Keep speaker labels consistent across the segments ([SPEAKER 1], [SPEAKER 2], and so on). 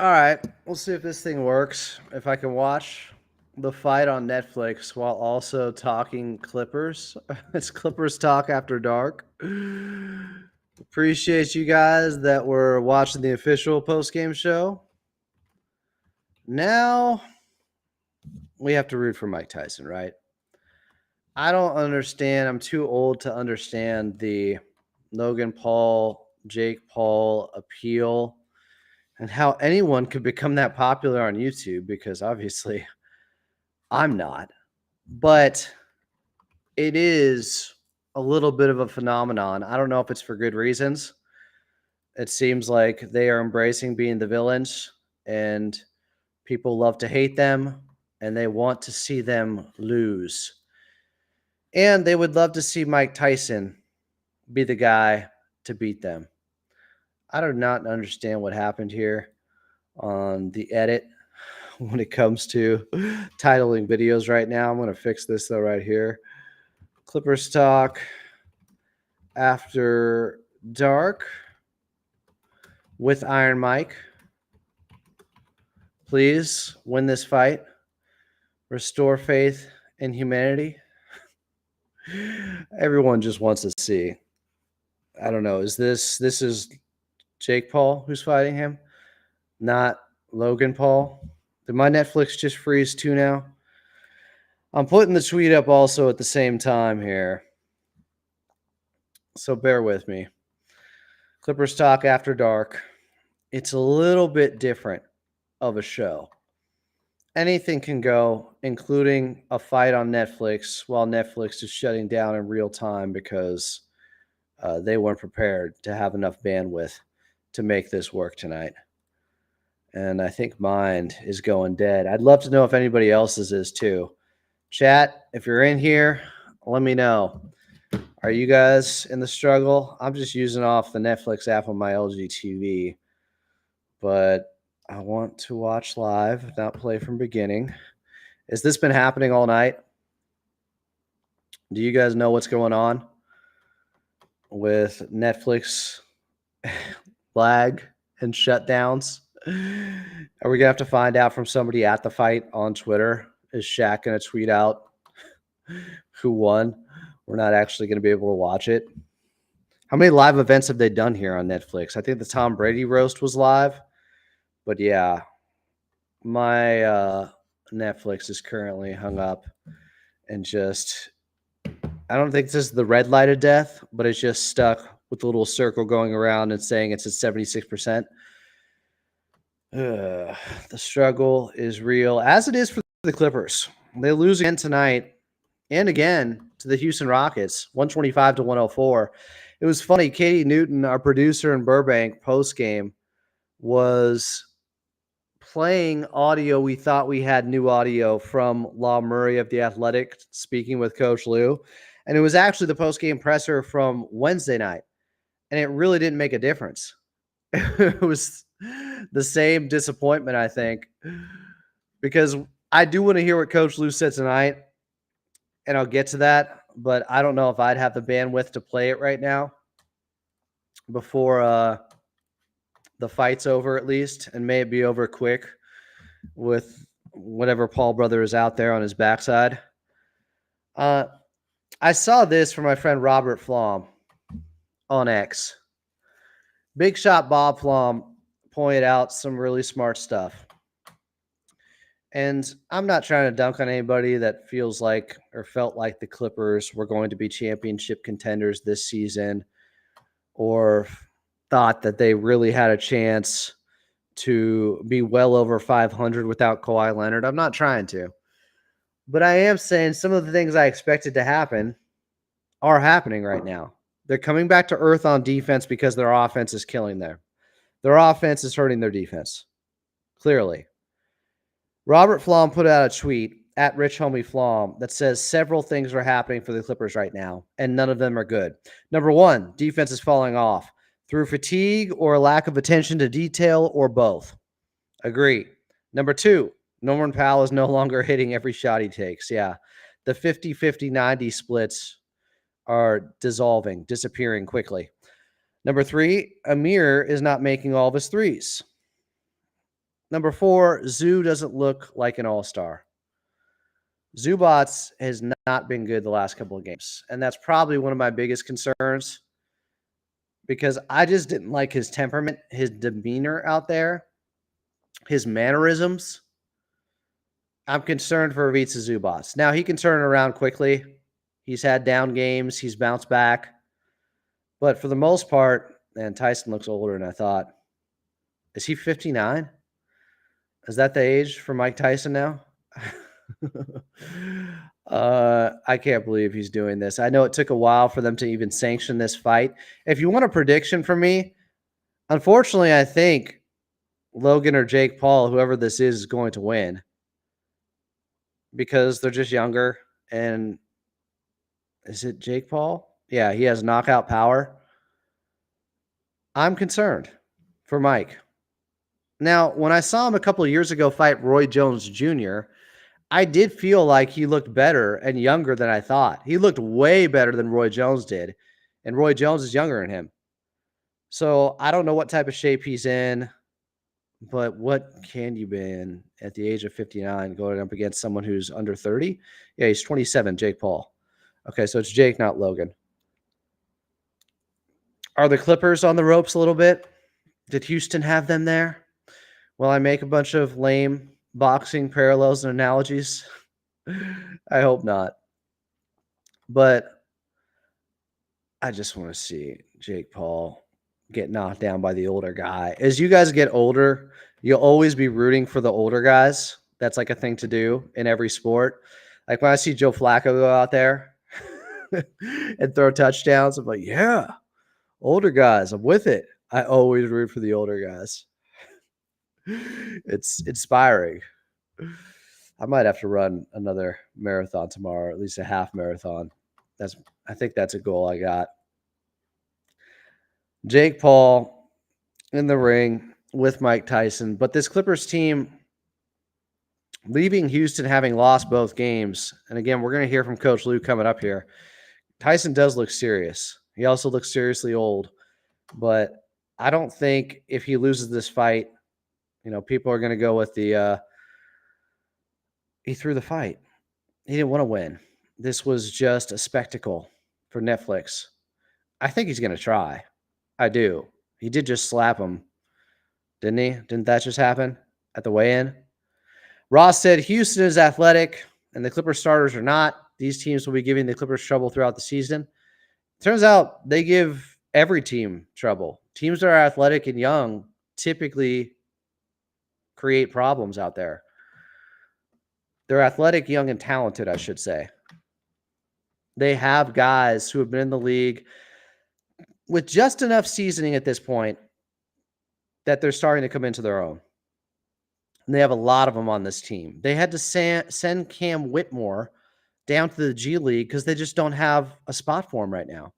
[SPEAKER 1] All right, we'll see if this thing works. If I can watch the fight on Netflix while also talking Clippers. It's Clippers Talk After Dark. Appreciate you guys that were watching the official post-game show. Now we have to root for Mike Tyson, right? I don't understand. I'm too old to understand the Logan Paul, Jake Paul appeal and how anyone could become that popular on YouTube because obviously I'm not. But it is a little bit of a phenomenon. I don't know if it's for good reasons. It seems like they are embracing being the villains and people love to hate them and they want to see them lose. And they would love to see Mike Tyson be the guy to beat them. I do not understand what happened here on the edit when it comes to titling videos right now. I'm going to fix this though right here. Clippers Talk After Dark with Iron Mike. Please win this fight. Restore faith in humanity. Everyone just wants to see. I don't know. This is Jake Paul who's fighting him, not Logan Paul. Did my Netflix just freeze too now? I'm putting the tweet up also at the same time here. So bear with me. Clippers Talk After Dark. It's a little bit different of a show. Anything can go, including a fight on Netflix while Netflix is shutting down in real time because they weren't prepared to have enough bandwidth to make this work tonight. And I think mine is going dead. I'd love to know if anybody else's is too. Chat, if you're in here, let me know. Are you guys in the struggle? I'm just using off the Netflix app on my LG TV, but I want to watch live, not play from beginning. Has this been happening all night? Do you guys know what's going on with Netflix lag and shutdowns? Are we going to have to find out from somebody at the fight on Twitter? Is Shaq going to tweet out who won? We're not actually going to be able to watch it. How many live events have they done here on Netflix? I think the Tom Brady roast was live. But yeah, my Netflix is currently hung up and just, I don't think this is the red light of death, but it's just stuck with the little circle going around and saying it's at 76%. The struggle is real, as it is for the Clippers. They lose again tonight and again to the Houston Rockets, 125-104. It was funny. Katie Newton, our producer in Burbank, post-game, was playing audio. We thought we had new audio from Law Murray of The Athletic speaking with Coach Lou. And it was actually the post-game presser from Wednesday night. And it really didn't make a difference. It was the same disappointment, I think, because I do want to hear what Coach Lou said tonight, and I'll get to that, but I don't know if I'd have the bandwidth to play it right now before the fight's over, at least, and may it be over quick with whatever Paul brother is out there on his backside. I saw this from my friend Robert Flom on X. Big Shot Bob Flom pointed out some really smart stuff. And I'm not trying to dunk on anybody that feels like or felt like the Clippers were going to be championship contenders this season or thought that they really had a chance to be well over 500 without Kawhi Leonard. I'm not trying to. But I am saying some of the things I expected to happen are happening right now. They're coming back to earth on defense because their offense is killing them. Their offense is hurting their defense. Clearly. Robert Flom put out a tweet at Rich Homie Flom that says several things are happening for the Clippers right now, and none of them are good. Number one, defense is falling off through fatigue or a lack of attention to detail or both. Agree. Number two, Norman Powell is no longer hitting every shot he takes. Yeah. The 50-50-90 splits are dissolving, disappearing quickly. Number three, Amir is not making all of his threes. Number 4, Zoo doesn't look like an all-star. Zubac has not been good the last couple of games, and that's probably one of my biggest concerns because I just didn't like his temperament, his demeanor out there, his mannerisms. I'm concerned for Ivica Zubac. Now, he can turn it around quickly. He's had down games. He's bounced back. But for the most part, man, Tyson looks older than I thought. Is he 59? Is that the age for Mike Tyson now? I can't believe he's doing this. I know it took a while for them to even sanction this fight. If you want a prediction from me, unfortunately, I think Logan or Jake Paul, whoever this is going to win because they're just younger. And is it Jake Paul? Yeah, he has knockout power. I'm concerned for Mike. Now, when I saw him a couple of years ago fight Roy Jones Jr., I did feel like he looked better and younger than I thought. He looked way better than Roy Jones did, and Roy Jones is younger than him. So I don't know what type of shape he's in, but what can you be in at the age of 59 going up against someone who's under 30? Yeah, he's 27, Jake Paul. Okay, so it's Jake, not Logan. Are the Clippers on the ropes a little bit? Did Houston have them there? Will I make a bunch of lame boxing parallels and analogies? I hope not. But I just want to see Jake Paul get knocked down by the older guy. As you guys get older, you'll always be rooting for the older guys. That's like a thing to do in every sport. Like when I see Joe Flacco go out there and throw touchdowns, I'm like, yeah, older guys, I'm with it. I always root for the older guys. It's inspiring. I might have to run another marathon tomorrow, at least a half marathon. I think that's a goal I got. Jake Paul in the ring with Mike Tyson, but this Clippers team leaving Houston having lost both games. And again, we're going to hear from Coach Lou coming up here. Tyson does look serious. He also looks seriously old, but I don't think if he loses this fight, people are going to go with the he threw the fight. He didn't want to win. This was just a spectacle for Netflix. I think he's going to try. I do. He did just slap him, didn't he? Didn't that just happen at the weigh-in? Ross said Houston is athletic and the Clippers starters are not. These teams will be giving the Clippers trouble throughout the season. Turns out they give every team trouble. Teams that are athletic and young typically create problems out there. They're athletic, young, and talented, I should say. They have guys who have been in the league with just enough seasoning at this point that they're starting to come into their own. And they have a lot of them on this team. They had to send Cam Whitmore down to the G League because they just don't have a spot for him right now.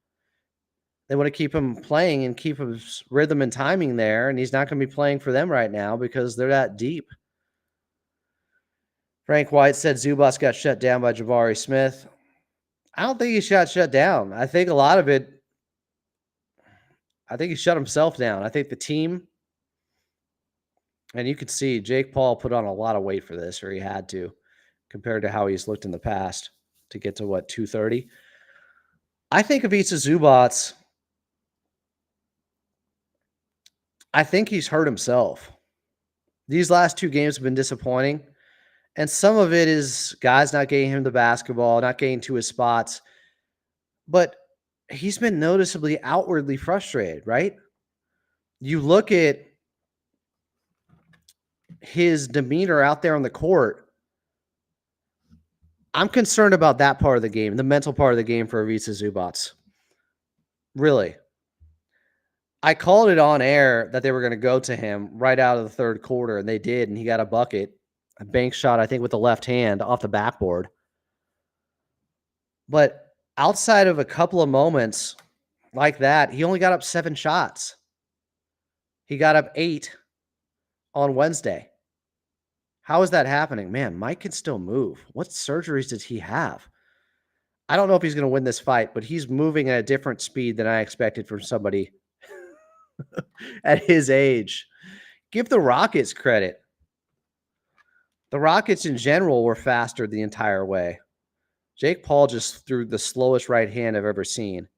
[SPEAKER 1] They want to keep him playing and keep his rhythm and timing there, and he's not going to be playing for them right now because they're that deep. Frank White said Zubac got shut down by Jabari Smith. I don't think he got shut down. I think a lot of it, I think he shut himself down. I think the team, and you could see Jake Paul put on a lot of weight for this, or he had to, compared to how he's looked in the past to get to, 230? I think Ivica Zubac, I think he's hurt himself. These last two games have been disappointing. And some of it is guys not getting him the basketball, not getting to his spots. But he's been noticeably outwardly frustrated, right? You look at his demeanor out there on the court. I'm concerned about that part of the game, the mental part of the game for Ivica Zubac. Really. I called it on air that they were going to go to him right out of the third quarter, and they did, and he got a bucket. A bank shot, I think, with the left hand off the backboard. But outside of a couple of moments like that, he only got up 7 shots. He got up 8 on Wednesday. How is that happening? Man, Mike can still move. What surgeries does he have? I don't know if he's going to win this fight, but he's moving at a different speed than I expected from somebody at his age. Give the Rockets credit. The Rockets in general were faster the entire way. Jake Paul just threw the slowest right hand I've ever seen.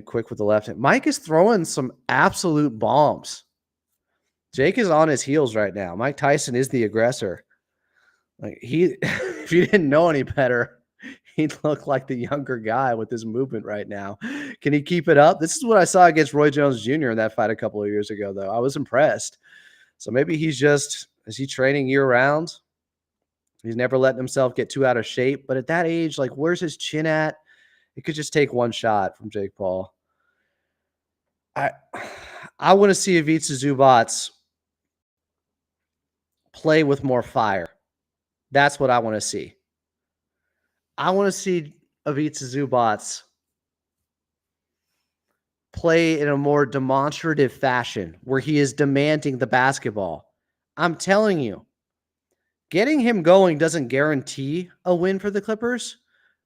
[SPEAKER 1] Quick with the left hand. Mike is throwing some absolute bombs. Jake is on his heels right now. Mike Tyson is the aggressor. Like if you didn't know any better, he'd look like the younger guy with his movement right now. Can he keep it up? This is what I saw against Roy Jones Jr. in that fight a couple of years ago, though. I was impressed. So maybe is he training year round? He's never letting himself get too out of shape. But at that age, like, where's his chin at? It could just take one shot from Jake Paul. I want to see Ivica Zubac play with more fire. That's what I want to see. I want to see Ivica Zubac play in a more demonstrative fashion where he is demanding the basketball. I'm telling you, getting him going doesn't guarantee a win for the Clippers,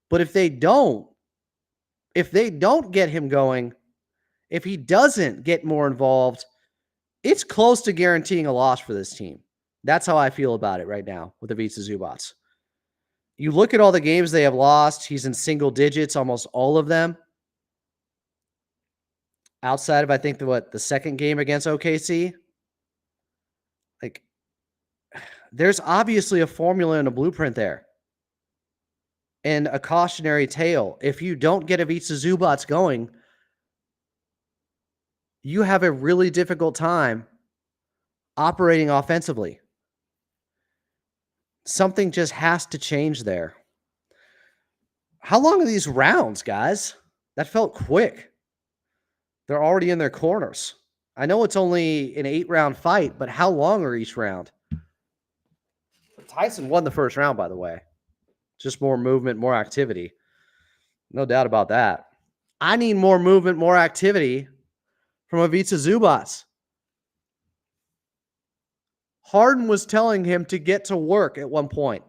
[SPEAKER 1] but if they don't get him going, if he doesn't get more involved, it's close to guaranteeing a loss for this team. That's how I feel about it right now with Ivica Zubac. You look at all the games they have lost, he's in single digits, almost all of them. Outside of, I think, the second game against OKC. Like, there's obviously a formula and a blueprint there. And a cautionary tale. If you don't get Ivica Zubac going, you have a really difficult time operating offensively. Something just has to change there. How long are these rounds, guys? That felt quick. They're already in their corners. I know it's only an 8-round fight, but how long are each round? Tyson won the first round, by the way. Just more movement, more activity. No doubt about that. I need more movement, more activity from Ivica Zubac. Harden was telling him to get to work at one point.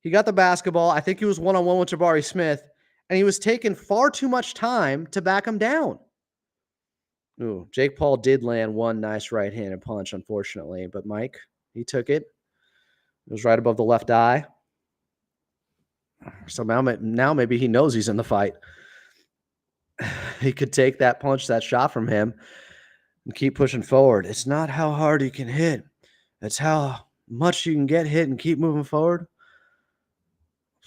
[SPEAKER 1] He got the basketball. I think he was one-on-one with Jabari Smith, and he was taking far too much time to back him down. Ooh, Jake Paul did land one nice right-handed punch, unfortunately, but Mike, he took it. It was right above the left eye. So now maybe he knows he's in the fight. He could take that punch, that shot from him, and keep pushing forward. It's not how hard you can hit. It's how much you can get hit and keep moving forward.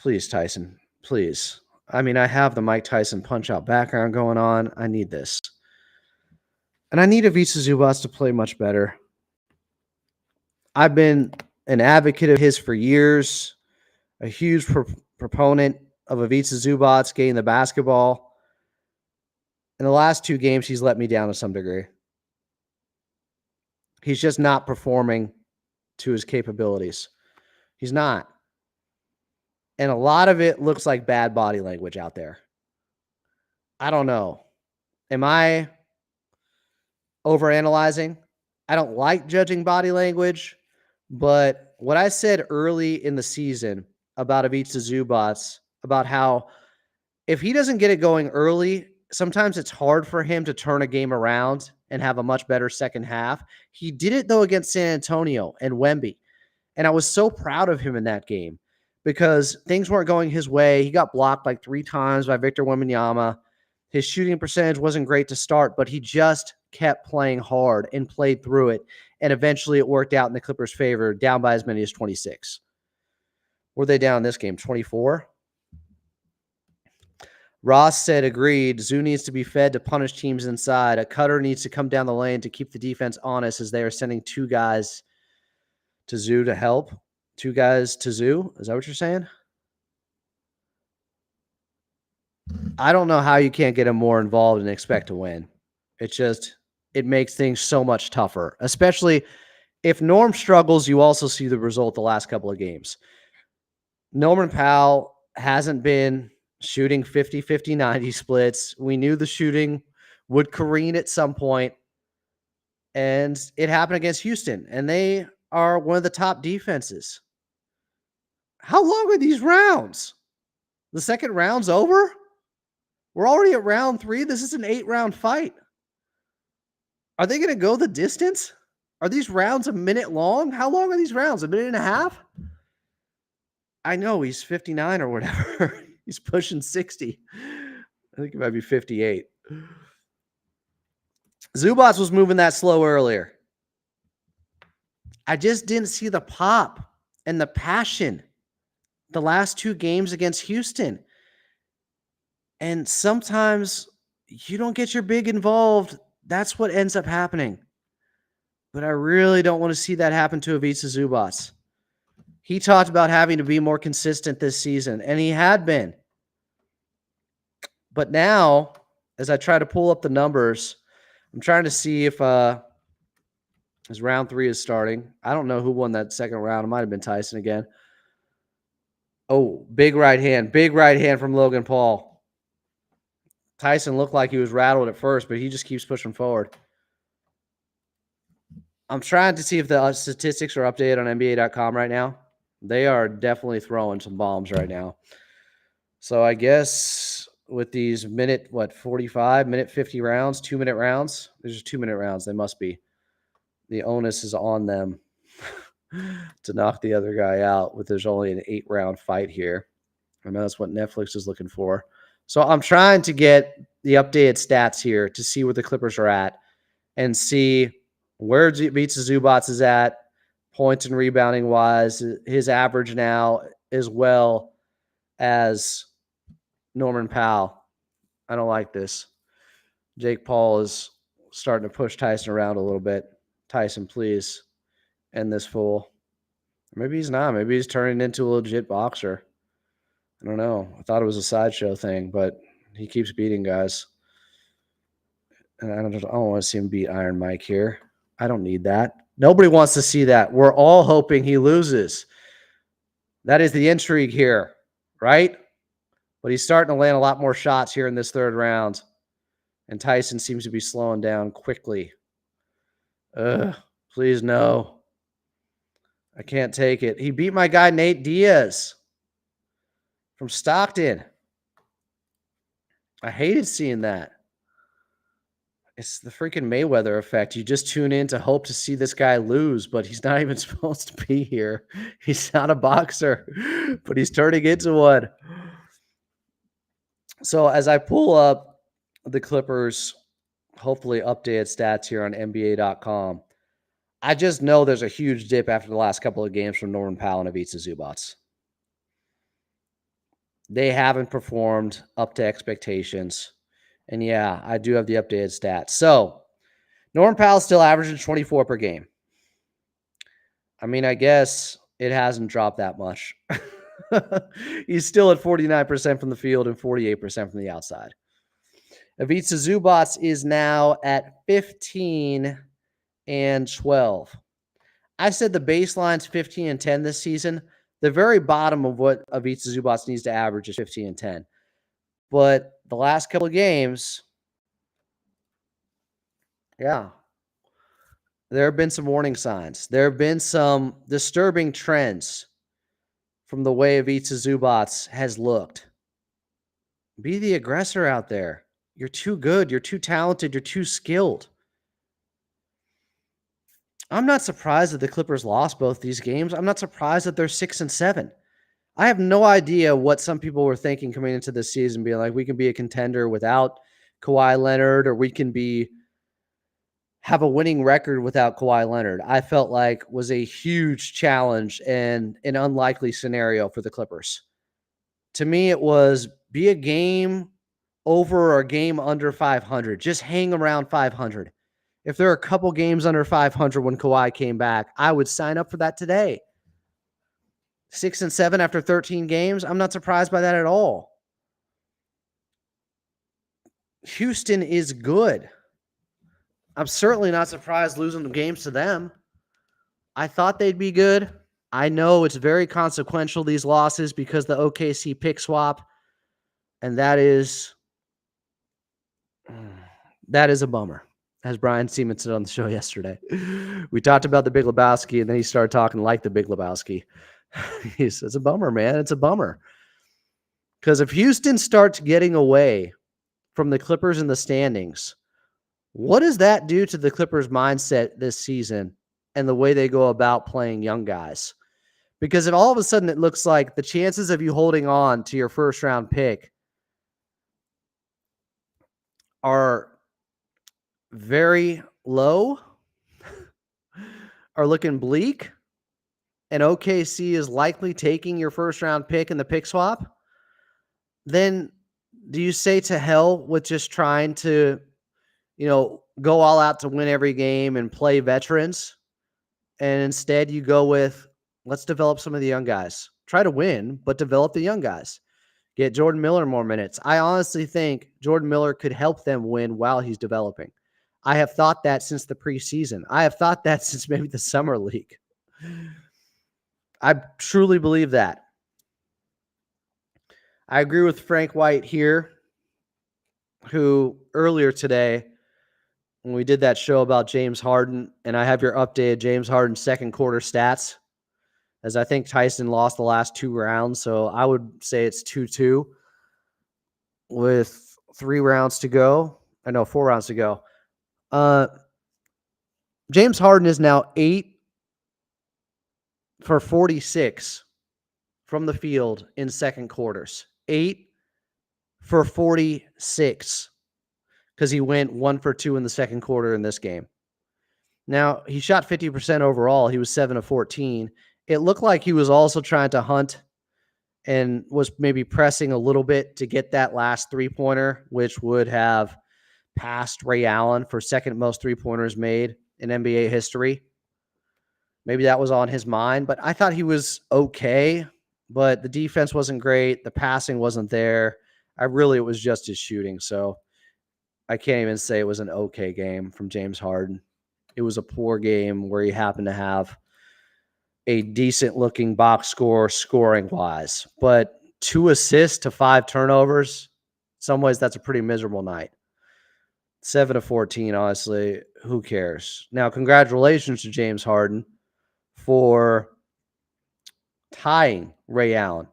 [SPEAKER 1] Please, Tyson. Please. I mean, I have the Mike Tyson punch-out background going on. I need this. And I need Ivica Zubac to play much better. I've been an advocate of his for years, a huge proponent of Ivica Zubac getting the basketball. In the last 2 games, he's let me down to some degree. He's just not performing to his capabilities. He's not. And a lot of it looks like bad body language out there. I don't know. Am I overanalyzing? I don't like judging body language, but what I said early in the season about Ivica Zubac, about how if he doesn't get it going early, sometimes it's hard for him to turn a game around and have a much better second half. He did it, though, against San Antonio and Wemby. And I was so proud of him in that game because things weren't going his way. He got blocked like 3 times by Victor Wembanyama. His shooting percentage wasn't great to start, but he just kept playing hard and played through it. And eventually it worked out in the Clippers' favor, down by as many as 26. Were they down this game? 24? Ross said, agreed. Zoo needs to be fed to punish teams inside. A cutter needs to come down the lane to keep the defense honest as they are sending 2 guys to Zoo to help. 2 guys to Zoo? Is that what you're saying? I don't know how you can't get him more involved and expect to win. It makes things so much tougher, especially if Norm struggles. You also see the result the last couple of games. Norman Powell hasn't been shooting 50, 50, 90 splits. We knew the shooting would careen at some point, and it happened against Houston, and they are one of the top defenses. How long are these rounds? The second round's over? We're already at round 3. This is an 8-round fight. Are they going to go the distance? Are these rounds a minute long? How long are these rounds? A minute and a half? I know he's 59 or whatever. He's pushing 60. I think it might be 58. Zubac was moving that slow earlier. I just didn't see the pop and the passion the last two games against Houston. And sometimes you don't get your big involved. That's what ends up happening. But I really don't want to see that happen to Ivica Zubac. He talked about having to be more consistent this season, and he had been. But now, as I try to pull up the numbers, I'm trying to see if as round 3 is starting. I don't know who won that second round. It might have been Tyson again. Oh, big right hand from Logan Paul. Tyson looked like he was rattled at first, but he just keeps pushing forward. I'm trying to see if the statistics are updated on NBA.com right now. They are definitely throwing some bombs right now. So I guess with these minute 50 rounds, 2-minute rounds. These are 2-minute rounds. They must be. The onus is on them to knock the other guy out with there's only an 8-round fight here. I know that's what Netflix is looking for. So I'm trying to get the updated stats here to see where the Clippers are at and see where Ivica Zubac is at, points and rebounding wise, his average now, as well as Norman Powell. I don't like this. Jake Paul is starting to push Tyson around a little bit. Tyson, please end this fool. Maybe he's not. Maybe he's turning into a legit boxer. I don't know. I thought it was a sideshow thing, but he keeps beating guys. And I don't want to see him beat Iron Mike here. I don't need that. Nobody wants to see that. We're all hoping he loses. That is the intrigue here, right? But he's starting to land a lot more shots here in this third round. And Tyson seems to be slowing down quickly. Please no. I can't take it. He beat my guy Nate Diaz from Stockton. I hated seeing that. It's the freaking Mayweather effect. You just tune in to hope to see this guy lose, but he's not even supposed to be here. He's not a boxer, but he's turning into one. So as I pull up the Clippers, hopefully updated stats here on NBA.com, I just know there's a huge dip after the last couple of games from Norman Powell and Ivica Zubac. They haven't performed up to expectations. And yeah, I do have the updated stats. So Norman Powell's still averaging 24 per game. I mean, I guess it hasn't dropped that much. He's still at 49% from the field and 48% from the outside. Ivica Zubac is now at 15 and 12. I said the baseline's 15 and 10 this season. The very bottom of what Ivica Zubac needs to average is 15 and 10. But the last couple of games, yeah, there have been some warning signs. There have been some disturbing trends from the way Ivica Zubac has looked. Be the aggressor out there. You're too good. You're too talented. You're too skilled. I'm not surprised that the Clippers lost both these games. I'm not surprised that they're 6 and 7. I have no idea what some people were thinking coming into this season, being like, we can be a contender without Kawhi Leonard, or we can have a winning record without Kawhi Leonard. I felt like was a huge challenge and an unlikely scenario for the Clippers. To me, it was be a game over or a game under 500. Just hang around 500. If there are a couple games under 500 when Kawhi came back, I would sign up for that today. 6 and 7 after 13 games. I'm not surprised by that at all. Houston is good. I'm certainly not surprised losing the games to them. I thought they'd be good. I know it's very consequential, these losses, because the OKC pick swap, and that is a bummer, as Brian Seaman said on the show yesterday. We talked about the Big Lebowski, and then he started talking like the Big Lebowski. He says, it's a bummer, man. It's a bummer. Because if Houston starts getting away from the Clippers in the standings, what does that do to the Clippers' mindset this season and the way they go about playing young guys. Because if all of a sudden it looks like the chances of you holding on to your first round pick are very low, are looking bleak, and OKC is likely taking your first round pick in the pick swap, then do you say to hell with just trying to, go all out to win every game and play veterans? And instead you go with, let's develop some of the young guys. Try to win, but develop the young guys. Get Jordan Miller more minutes. I honestly think Jordan Miller could help them win while he's developing. I have thought that since the preseason. I have thought that since maybe the summer league. I truly believe that. I agree with Frank White here, who earlier today, when we did that show about James Harden, and I have your updated James Harden second quarter stats, as I think Tyson lost the last 2 rounds, so I would say it's 2-2 with 4 rounds to go. James Harden is now 8 for 46 from the field in second quarters. 8 for 46 because he went 1 for 2 in the second quarter in this game. Now, he shot 50% overall. He was 7 of 14. It looked like he was also trying to hunt and was maybe pressing a little bit to get that last three-pointer, which would have passed Ray Allen for second most three-pointers made in NBA history. Maybe that was on his mind, but I thought he was okay, but the defense wasn't great. The passing wasn't there. It was just his shooting, so I can't even say it was an okay game from James Harden. It was a poor game where he happened to have a decent-looking box score scoring-wise, but 2 assists to 5 turnovers, in some ways that's a pretty miserable night. 7 of 14, honestly, who cares? Now, congratulations to James Harden for tying Ray Allen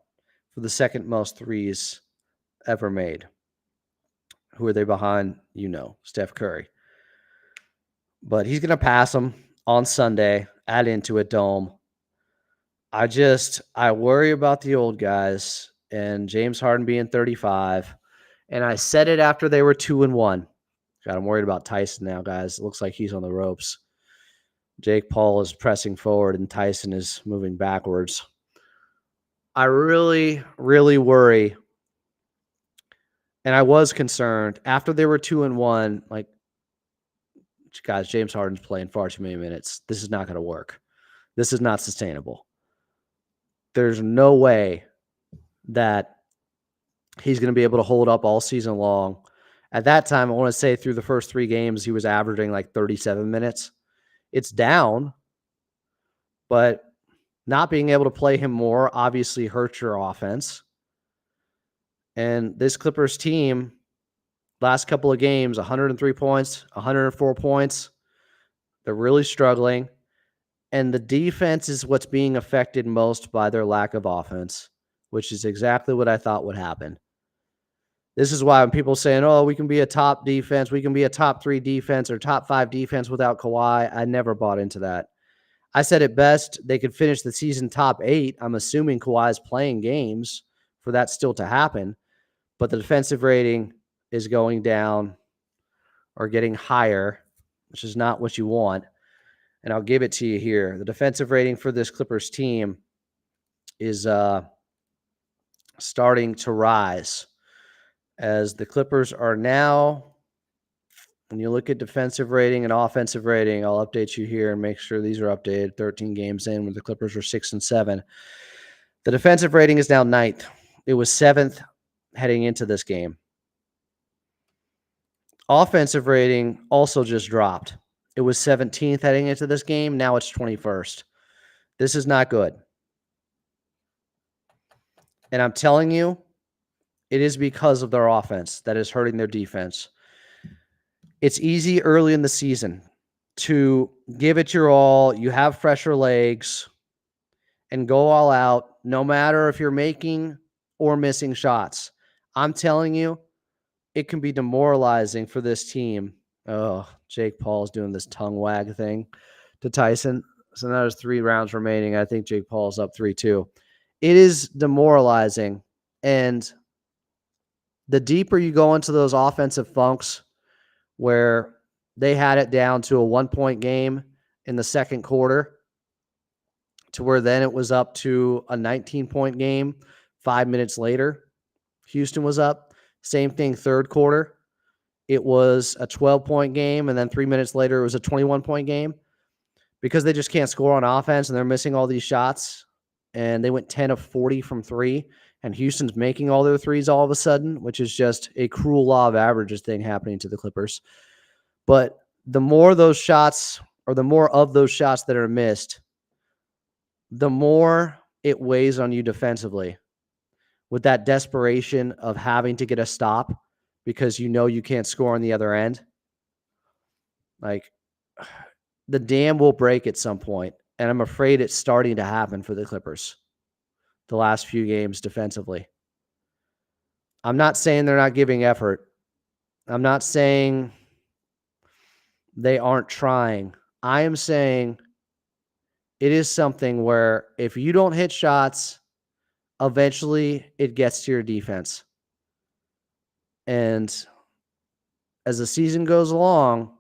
[SPEAKER 1] for the second most threes ever made. Who are they behind? Steph Curry. But he's going to pass him on Sunday at Intuit Dome. I worry about the old guys and James Harden being 35. And I said it after they were 2-1. God, I'm worried about Tyson now, guys. It looks like he's on the ropes. Jake Paul is pressing forward and Tyson is moving backwards. I really, really worry. And I was concerned after they were 2-1, like, guys, James Harden's playing far too many minutes. This is not going to work. This is not sustainable. There's no way that he's going to be able to hold up all season long. At that time, I want to say through the first 3 games, he was averaging like 37 minutes. It's down, but not being able to play him more obviously hurts your offense. And this Clippers team, last couple of games, 103 points, 104 points. They're really struggling. And the defense is what's being affected most by their lack of offense, which is exactly what I thought would happen. This is why when people saying, oh, we can be a top defense, we can be a top 3 defense or top 5 defense without Kawhi, I never bought into that. I said it best, they could finish the season top 8. I'm assuming Kawhi's playing games for that still to happen. But the defensive rating is going down or getting higher, which is not what you want. And I'll give it to you here. The defensive rating for this Clippers team is starting to rise as the Clippers are now, when you look at defensive rating and offensive rating, I'll update you here and make sure these are updated 13 games in when the Clippers were 6-7. The defensive rating is now 9th. It was 7th heading into this game. Offensive rating also just dropped. It was 17th heading into this game. Now it's 21st. This is not good. And I'm telling you, it is because of their offense that is hurting their defense. It's easy early in the season to give it your all. You have fresher legs and go all out, no matter if you're making or missing shots. I'm telling you, it can be demoralizing for this team. Oh, Jake Paul's doing this tongue wag thing. to Tyson. So now there's 3 rounds remaining. I think Jake Paul's up 3-2. It is demoralizing. And the deeper you go into those offensive funks where they had it down to a 1-point game in the second quarter to where then it was up to a 19-point game 5 minutes later. Houston was up. Same thing third quarter. It was a 12-point game, and then 3 minutes later it was a 21-point game because they just can't score on offense and they're missing all these shots. And they went 10 of 40 from 3, and Houston's making all their threes all of a sudden, which is just a cruel law of averages thing happening to the Clippers. But the more those shots, or the more of those shots that are missed, the more it weighs on you defensively with that desperation of having to get a stop because you know you can't score on the other end. Like, the dam will break at some point, and I'm afraid it's starting to happen for the Clippers the last few games defensively. I'm not saying they're not giving effort. I'm not saying they aren't trying. I am saying it is something where if you don't hit shots, eventually it gets to your defense. And as the season goes along,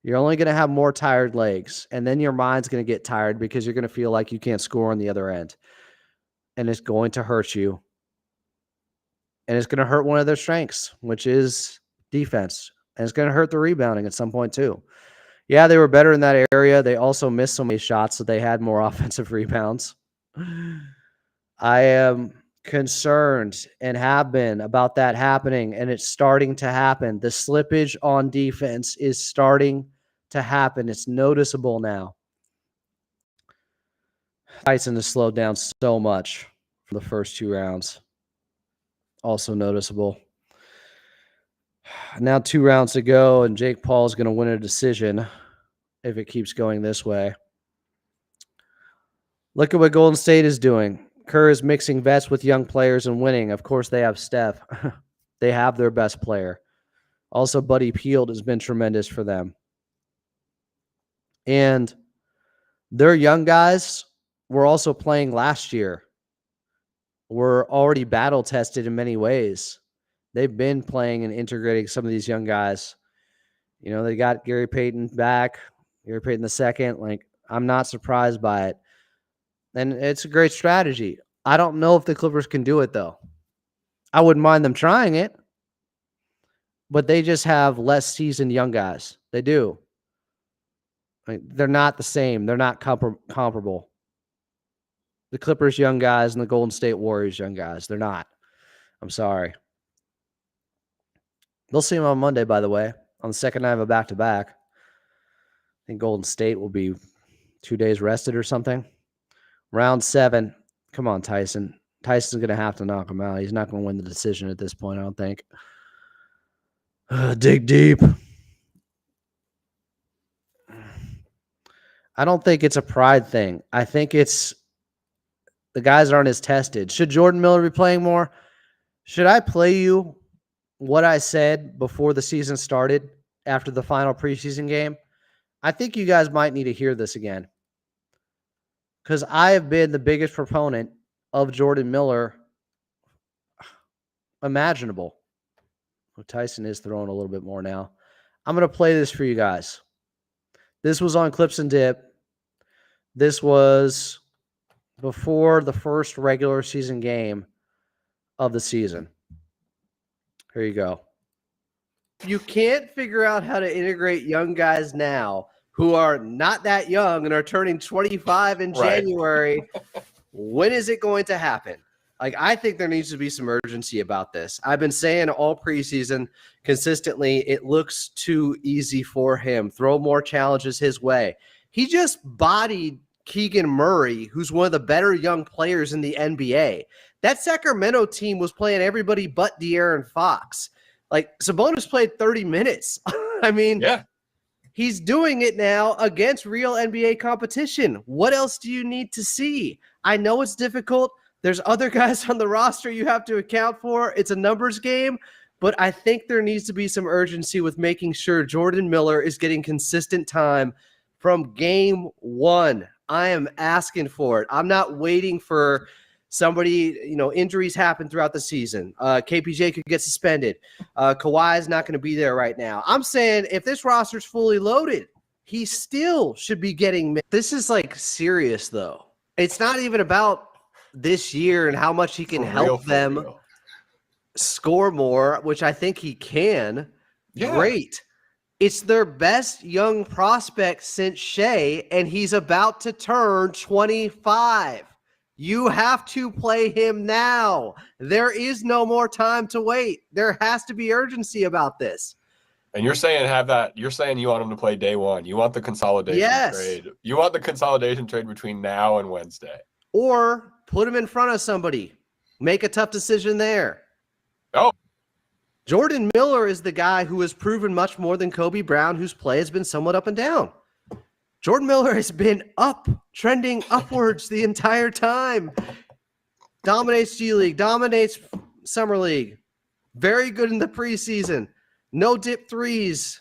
[SPEAKER 1] you're only going to have more tired legs. And then your mind's going to get tired because you're going to feel like you can't score on the other end. And it's going to hurt you. And it's going to hurt one of their strengths, which is defense. And it's going to hurt the rebounding at some point too. Yeah, they were better in that area. They also missed so many shots, so they had more offensive rebounds. I am concerned and have been about that happening, and it's starting to happen. The slippage on defense is starting to happen. It's noticeable now. Tyson has slowed down so much from the first 2 rounds. Also noticeable. Now 2 rounds to go, and Jake Paul is going to win a decision if it keeps going this way. Look at what Golden State is doing. Kerr is mixing vets with young players and winning. Of course, they have Steph. They have their best player. Also, Buddy Hield has been tremendous for them. And their young guys were also playing last year. Were already battle-tested in many ways. They've been playing and integrating some of these young guys. You know, they got Gary Payton back, Gary Payton II. Like, I'm not surprised by it. And it's a great strategy. I don't know if the Clippers can do it, though. I wouldn't mind them trying it. But they just have less seasoned young guys. They do. Like, they're not the same. They're not comparable. The Clippers young guys and the Golden State Warriors young guys. They're not. I'm sorry. They'll see them on Monday, by the way, on the second night of a back-to-back. I think Golden State will be 2 days rested or something. Round 7. Come on, Tyson. Tyson's going to have to knock him out. He's not going to win the decision at this point, I don't think. Dig deep. I don't think it's a pride thing. I think it's the guys aren't as tested. Should Jordan Miller be playing more? Should I play you what I said before the season started after the final preseason game? I think you guys might need to hear this again, because I have been the biggest proponent of Jordan Miller imaginable. Well, Tyson is throwing a little bit more now. I'm going to play this for you guys. This was on Clips and Dip. This was before the first regular season game of the season. Here you go. If you can't figure out how to integrate young guys now who are not that young and are turning 25 in January, when is it going to happen? Like, I think there needs to be some urgency about this. I've been saying all preseason consistently, it looks too easy for him. Throw more challenges his way. He just bodied Keegan Murray, who's one of the better young players in the NBA. That Sacramento team was playing everybody but De'Aaron Fox. Like, Sabonis played 30 minutes. I mean, yeah. He's doing it now against real NBA competition. What else do you need to see? I know it's difficult. There's other guys on the roster you have to account for. It's a numbers game, but I think there needs to be some urgency with making sure Jordan Miller is getting consistent time from game one. I am asking for it. I'm not waiting for somebody, injuries happen throughout the season. KPJ could get suspended. Kawhi is not going to be there right now. I'm saying if this roster's fully loaded, he still should be getting. This is like serious, though. It's not even about this year and how much he can help them score more, which I think he can. Yeah. Great. It's their best young prospect since Shea, and he's about to turn 25. You have to play him now. There is no more time to wait. There has to be urgency about this.
[SPEAKER 2] And you're saying you're saying you want him to play day one. You want the consolidation trade. You want the consolidation trade between now and Wednesday.
[SPEAKER 1] Or put him in front of somebody. Make a tough decision there.
[SPEAKER 2] Oh.
[SPEAKER 1] Jordan Miller is the guy who has proven much more than Kobe Brown, whose play has been somewhat up and down. Jordan Miller has been trending upwards the entire time. Dominates G League, dominates Summer League. Very good in the preseason. No dip threes.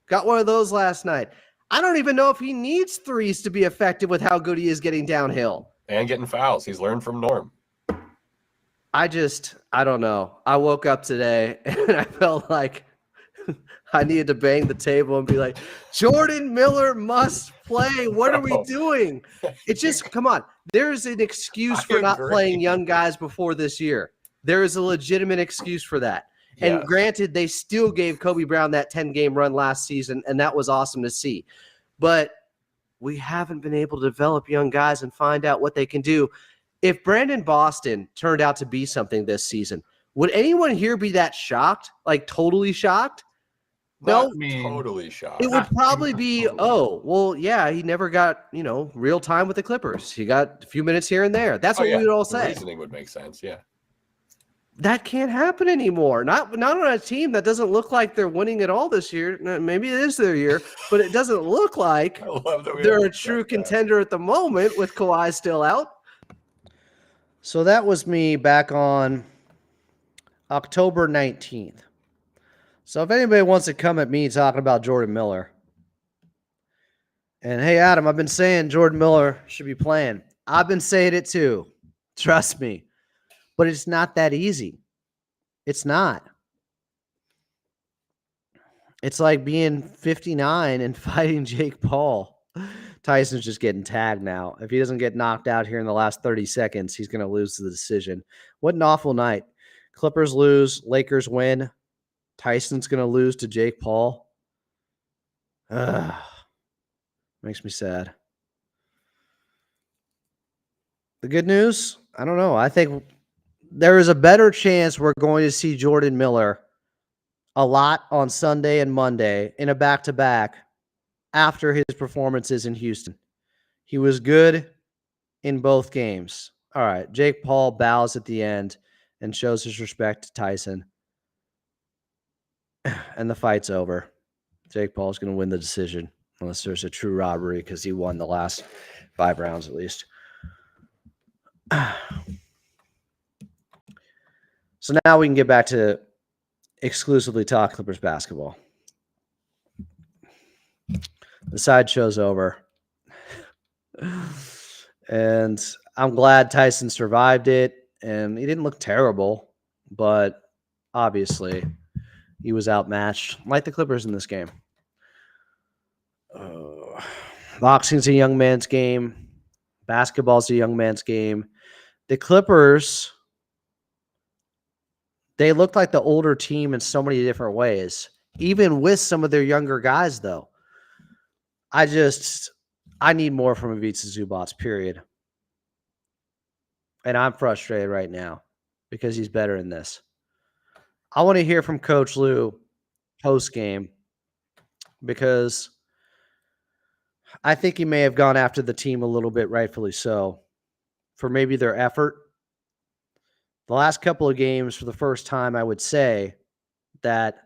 [SPEAKER 1] Got one of those last night. I don't even know if he needs threes to be effective with how good he is getting downhill.
[SPEAKER 2] And getting fouls. He's learned from Norm.
[SPEAKER 1] I don't know. I woke up today and I felt like I needed to bang the table and be like, Jordan Miller must play. What are we doing? It's just, come on. There's an excuse for not playing young guys before this year. There is a legitimate excuse for that. And granted, they still gave Kobe Brown that 10-game run last season, and that was awesome to see. But we haven't been able to develop young guys and find out what they can do. If Brandon Boston turned out to be something this season, would anyone here be that shocked? Like totally shocked?
[SPEAKER 2] No, totally shocked.
[SPEAKER 1] It would probably be, he never got, real time with the Clippers. He got a few minutes here and there. That's what we would all say.
[SPEAKER 2] The reasoning would make sense, yeah.
[SPEAKER 1] That can't happen anymore. Not on a team that doesn't look like they're winning at all this year. Maybe it is their year, but it doesn't look like they're a true contender at the moment with Kawhi still out. So that was me back on October 19th. So if anybody wants to come at me talking about Jordan Miller, and hey, Adam, I've been saying Jordan Miller should be playing. I've been saying it too. Trust me. But it's not that easy. It's not. It's like being 59 and fighting Jake Paul. Tyson's just getting tagged now. If he doesn't get knocked out here in the last 30 seconds, he's going to lose the decision. What an awful night. Clippers lose. Lakers win. Tyson's going to lose to Jake Paul. Makes me sad. The good news? I don't know. I think there is a better chance we're going to see Jordan Miller a lot on Sunday and Monday in a back-to-back after his performances in Houston. He was good in both games. All right, Jake Paul bows at the end and shows his respect to Tyson. And the fight's over. Jake Paul's going to win the decision unless there's a true robbery because he won the last 5 rounds at least. So now we can get back to exclusively talk Clippers basketball. The sideshow's over. And I'm glad Tyson survived it. And he didn't look terrible, but obviously he was outmatched, like the Clippers in this game. Boxing's a young man's game. Basketball's a young man's game. The Clippers, they looked like the older team in so many different ways, even with some of their younger guys, though. I need more from Ivica Zubac, period. And I'm frustrated right now because he's better in this. I want to hear from Coach Lou post-game because I think he may have gone after the team a little bit, rightfully so, for maybe their effort. The last couple of games, for the first time, I would say that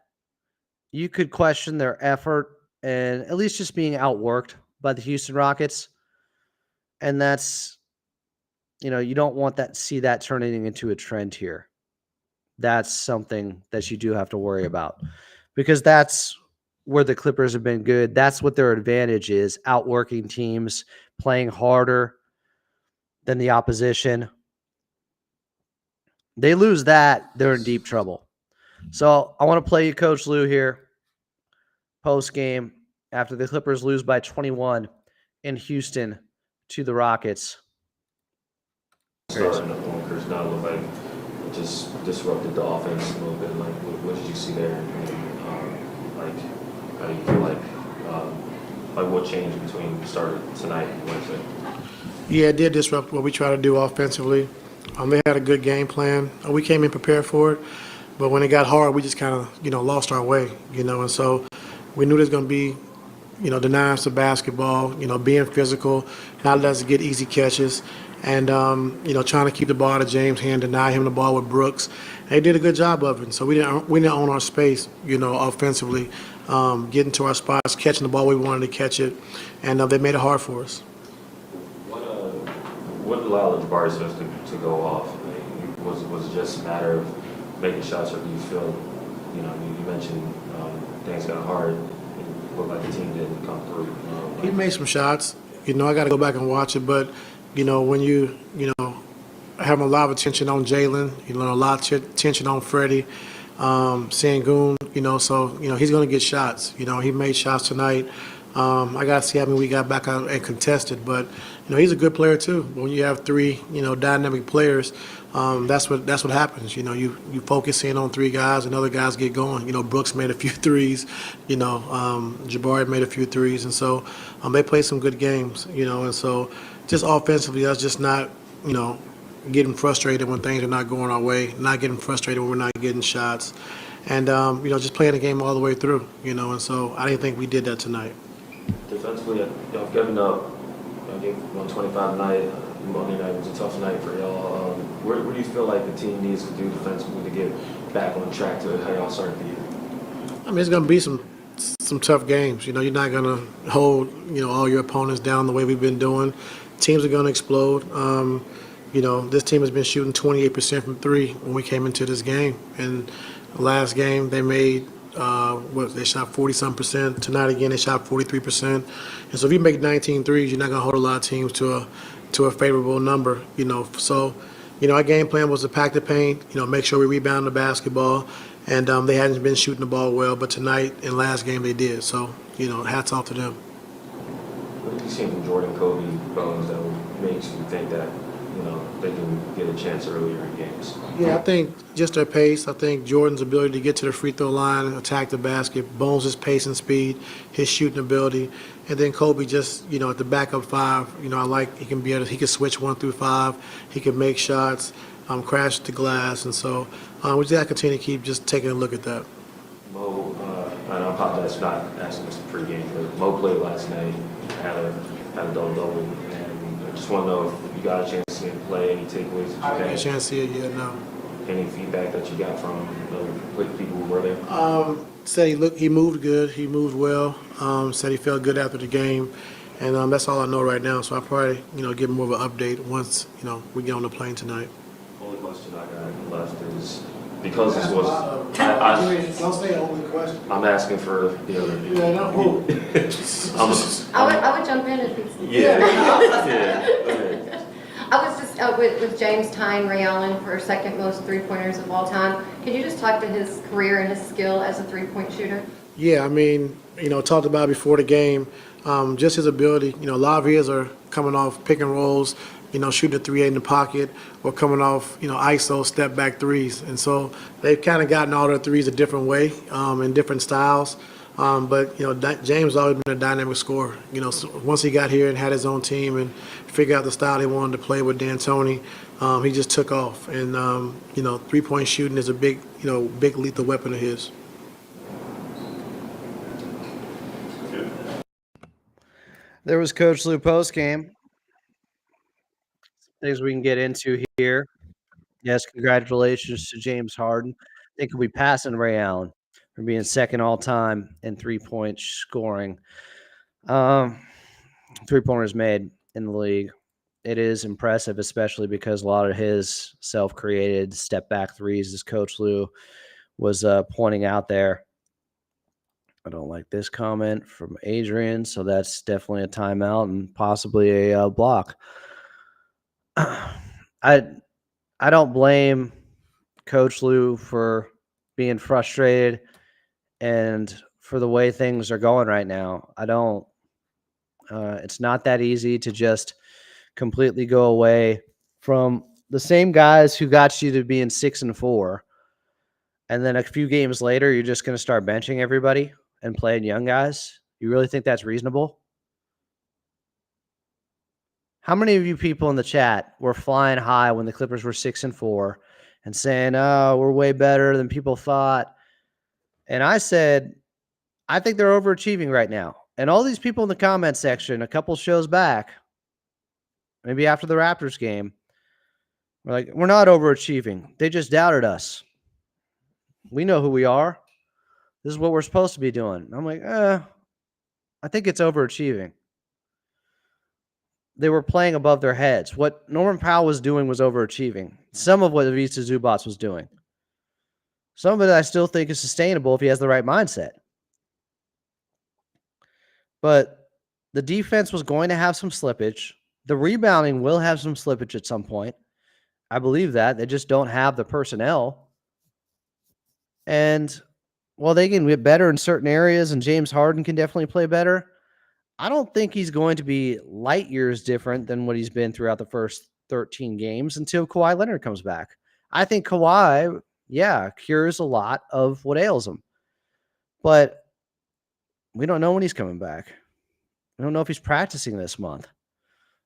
[SPEAKER 1] you could question their effort and at least just being outworked by the Houston Rockets. And that's, you don't want that, see that turning into a trend here. That's something that you do have to worry about because that's where the Clippers have been good. That's what their advantage is, outworking teams, playing harder than the opposition. They lose that, they're in deep trouble. So I want to play you Coach Lue here post game after the Clippers lose by 21 in Houston to the Rockets.
[SPEAKER 3] Starting the bunkers now look like it just disrupted the offense a little bit. Like, what did you see there? And, like, how do you feel like what changed between the start of tonight and Wednesday?
[SPEAKER 4] Yeah, it did disrupt what we try to do offensively. They had a good game plan. We came in prepared for it, but when it got hard, we just kind of, lost our way, and so we knew there's going to be, denying us the basketball, being physical, not let us get easy catches, and, trying to keep the ball out of James' hand, deny him the ball with Brooks. And they did a good job of it. So we didn't own our space, offensively, getting to our spots, catching the ball we wanted to catch it, and they made it hard for us.
[SPEAKER 3] What allowed the Jabari to go off? I mean, was it just a matter of making shots, or do you feel, you mentioned things got hard, it looked like the team didn't come through?
[SPEAKER 4] He made some shots. I got to go back and watch it, but, when you have a lot of attention on Jalen, a lot of attention on Freddie, Sengun, so, he's going to get shots. He made shots tonight. I got to see how many we got back out and contested, but he's a good player too. When you have three dynamic players, that's what happens. You focus in on three guys and other guys get going. Brooks made a few threes, Jabari made a few threes, and so they played some good games. And so just offensively, us just not getting frustrated when things are not going our way, not getting frustrated when we're not getting shots, and just playing the game all the way through. And so I didn't think we did that tonight.
[SPEAKER 3] Defensively, y'all given up. Y'all gave 125 tonight. Monday night was a tough night for y'all. Where do you feel like the team needs to do defensively to get back on track to how y'all started the year?
[SPEAKER 4] I mean, it's going to be some tough games. You're not going to hold all your opponents down the way we've been doing. Teams are going to explode. This team has been shooting 28% from three when we came into this game, and the last game they made. They shot 40-some%. Tonight again, they shot 43%. And so if you make 19 threes, you're not going to hold a lot of teams to a favorable number. So our game plan was to pack the paint. Make sure we rebound the basketball, and they hadn't been shooting the ball well. But tonight and last game they did. So hats off to them.
[SPEAKER 3] What did you see from Jordan, Kobe, Bones that makes you think that they can get a chance earlier in games?
[SPEAKER 4] Yeah, I think just their pace. I think Jordan's ability to get to the free throw line and attack the basket. Bones' pace and speed, his shooting ability, and then Kobe just at the backup five. I like he can switch 1 through 5. He can make shots, crash the glass, and so we just got to continue to keep just taking a look at that.
[SPEAKER 3] Mo, and I apologize for not asking this pregame, but Mo played last night, had a double-double, and I just want to know if you got a chance to see him play, any takeaways that you
[SPEAKER 4] I didn't
[SPEAKER 3] had?
[SPEAKER 4] get a chance to see it yet, no.
[SPEAKER 3] Any feedback that you got from the people who were there?
[SPEAKER 4] Said he moved good, he moved well. Said he felt good after the game, and that's all I know right now. So I'll probably give him more of an update once we get on the plane tonight.
[SPEAKER 3] Only question I got left is because this was.
[SPEAKER 4] Don't say only question.
[SPEAKER 3] I'm asking for the other.
[SPEAKER 4] Yeah, no.
[SPEAKER 5] I would jump in if it's.
[SPEAKER 3] Yeah. Okay.
[SPEAKER 5] I was just with James tying Ray Allen for second most three-pointers of all time. Could you just talk to his career and his skill as a three-point shooter?
[SPEAKER 4] Yeah, I mean, talked about before the game, just his ability. A lot of his are coming off pick and rolls, shooting a 3-8 in the pocket, or coming off, ISO step back threes. And so they've kind of gotten all their threes a different way, in different styles. But James has always been a dynamic scorer. So once he got here and had his own team and figured out the style he wanted to play with D'Antoni, he just took off. And 3-point shooting is a big lethal weapon of his.
[SPEAKER 1] There was Coach Lue post game. Things we can get into here. Yes, congratulations to James Harden. I think he'll be passing Ray Allen for being second all time in 3-point scoring. 3-pointers made in the league. It is impressive, especially because a lot of his self-created step back threes, as Coach Lue was pointing out there. I don't like this comment from Adrian, so that's definitely a timeout and possibly a block. I don't blame Coach Lou for being frustrated and for the way things are going right now. I don't. It's not that easy to just completely go away from the same guys who got you to being 6-4, and then a few games later, you're just going to start benching everybody and playing young guys. You really think that's reasonable? How many of you people in the chat were flying high when the Clippers were 6-4 and saying, "Oh, we're way better than people thought"? And I said, I think they're overachieving right now. And all these people in the comment section, a couple shows back, maybe after the Raptors game, were like, "We're not overachieving. They just doubted us. We know who we are. This is what we're supposed to be doing." I'm like, I think it's overachieving. They were playing above their heads. What Norman Powell was doing was overachieving. Some of what Ivica Zubac was doing. Some of it I still think is sustainable if he has the right mindset. But the defense was going to have some slippage. The rebounding will have some slippage at some point. I believe that. They just don't have the personnel. And while they can get better in certain areas and James Harden can definitely play better, I don't think he's going to be light years different than what he's been throughout the first 13 games until Kawhi Leonard comes back. I think Kawhi, cures a lot of what ails him. But we don't know when he's coming back. We don't know if he's practicing this month.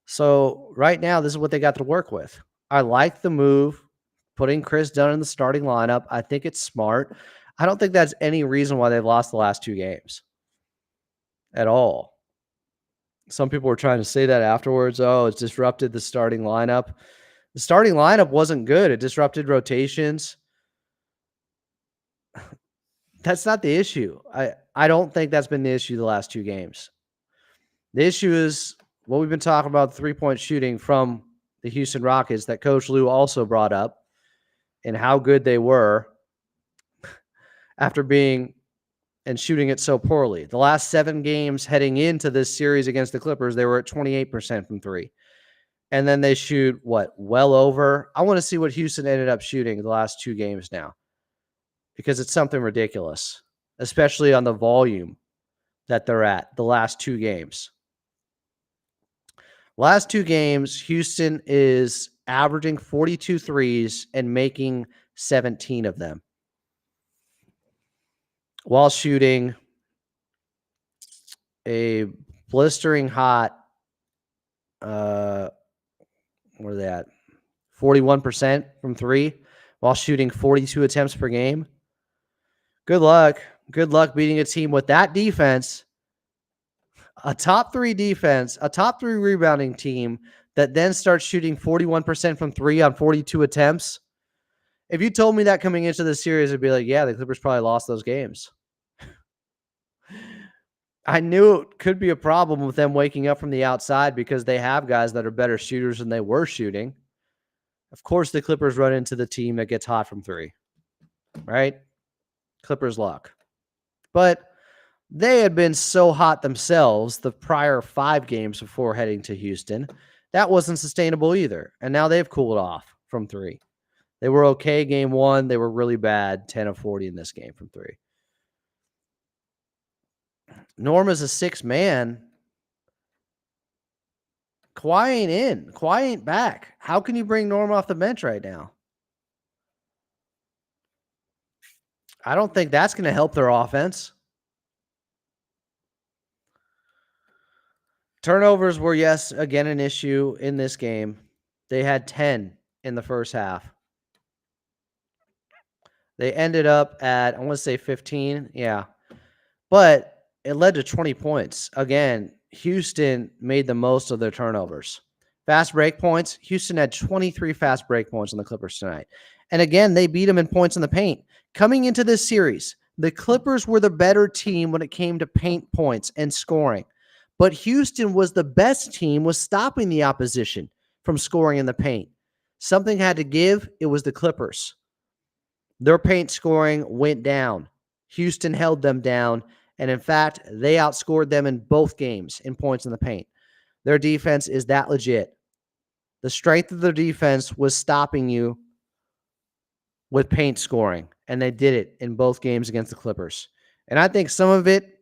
[SPEAKER 1] So right now, this is what they got to work with. I like the move, putting Chris Dunn in the starting lineup. I think it's smart. I don't think that's any reason why they've lost the last 2 games at all. Some people were trying to say that afterwards. Oh, it's disrupted the starting lineup. The starting lineup wasn't good. It disrupted rotations. That's not the issue. I don't think that's been the issue the last 2 games. The issue is what we've been talking about, the three-point shooting from the Houston Rockets that Coach Lou also brought up and how good they were after being and shooting it so poorly. The last 7 games heading into this series against the Clippers, they were at 28% from 3. And then they shoot, well over. I want to see what Houston ended up shooting the last 2 games now because it's something ridiculous, especially on the volume that they're at the last 2 games. Last 2 games, Houston is averaging 42 threes and making 17 of them, while shooting a blistering hot, where are they at? 41% from 3, while shooting 42 attempts per game. Good luck. Good luck beating a team with that defense, a top 3 defense, a top 3 rebounding team that then starts shooting 41% from 3 on 42 attempts. If you told me that coming into the series, I'd be like, yeah, the Clippers probably lost those games. I knew it could be a problem with them waking up from the outside because they have guys that are better shooters than they were shooting. Of course, the Clippers run into the team that gets hot from 3, right? Clippers luck. But they had been so hot themselves the prior 5 games before heading to Houston. That wasn't sustainable either. And now they've cooled off from 3. They were okay game 1. They were really bad, 10 of 40 in this game from 3. Norm is a 6 man. Kawhi ain't in. Kawhi ain't back. How can you bring Norm off the bench right now? I don't think that's going to help their offense. Turnovers were, yes, again, an issue in this game. They had 10 in the first half. They ended up at, I want to say 15. Yeah. But it led to 20 points. Again, Houston made the most of their turnovers. Fast break points. Houston had 23 fast break points on the Clippers tonight. And again, they beat them in points in the paint. Coming into this series, the Clippers were the better team when it came to paint points and scoring. But Houston was the best team with stopping the opposition from scoring in the paint. Something had to give. It was the Clippers. Their paint scoring went down. Houston held them down, And in fact, they outscored them in both games in points in the paint. Their defense is that legit. The strength of their defense was stopping you with paint scoring, and they did it in both games against the Clippers. And I think some of it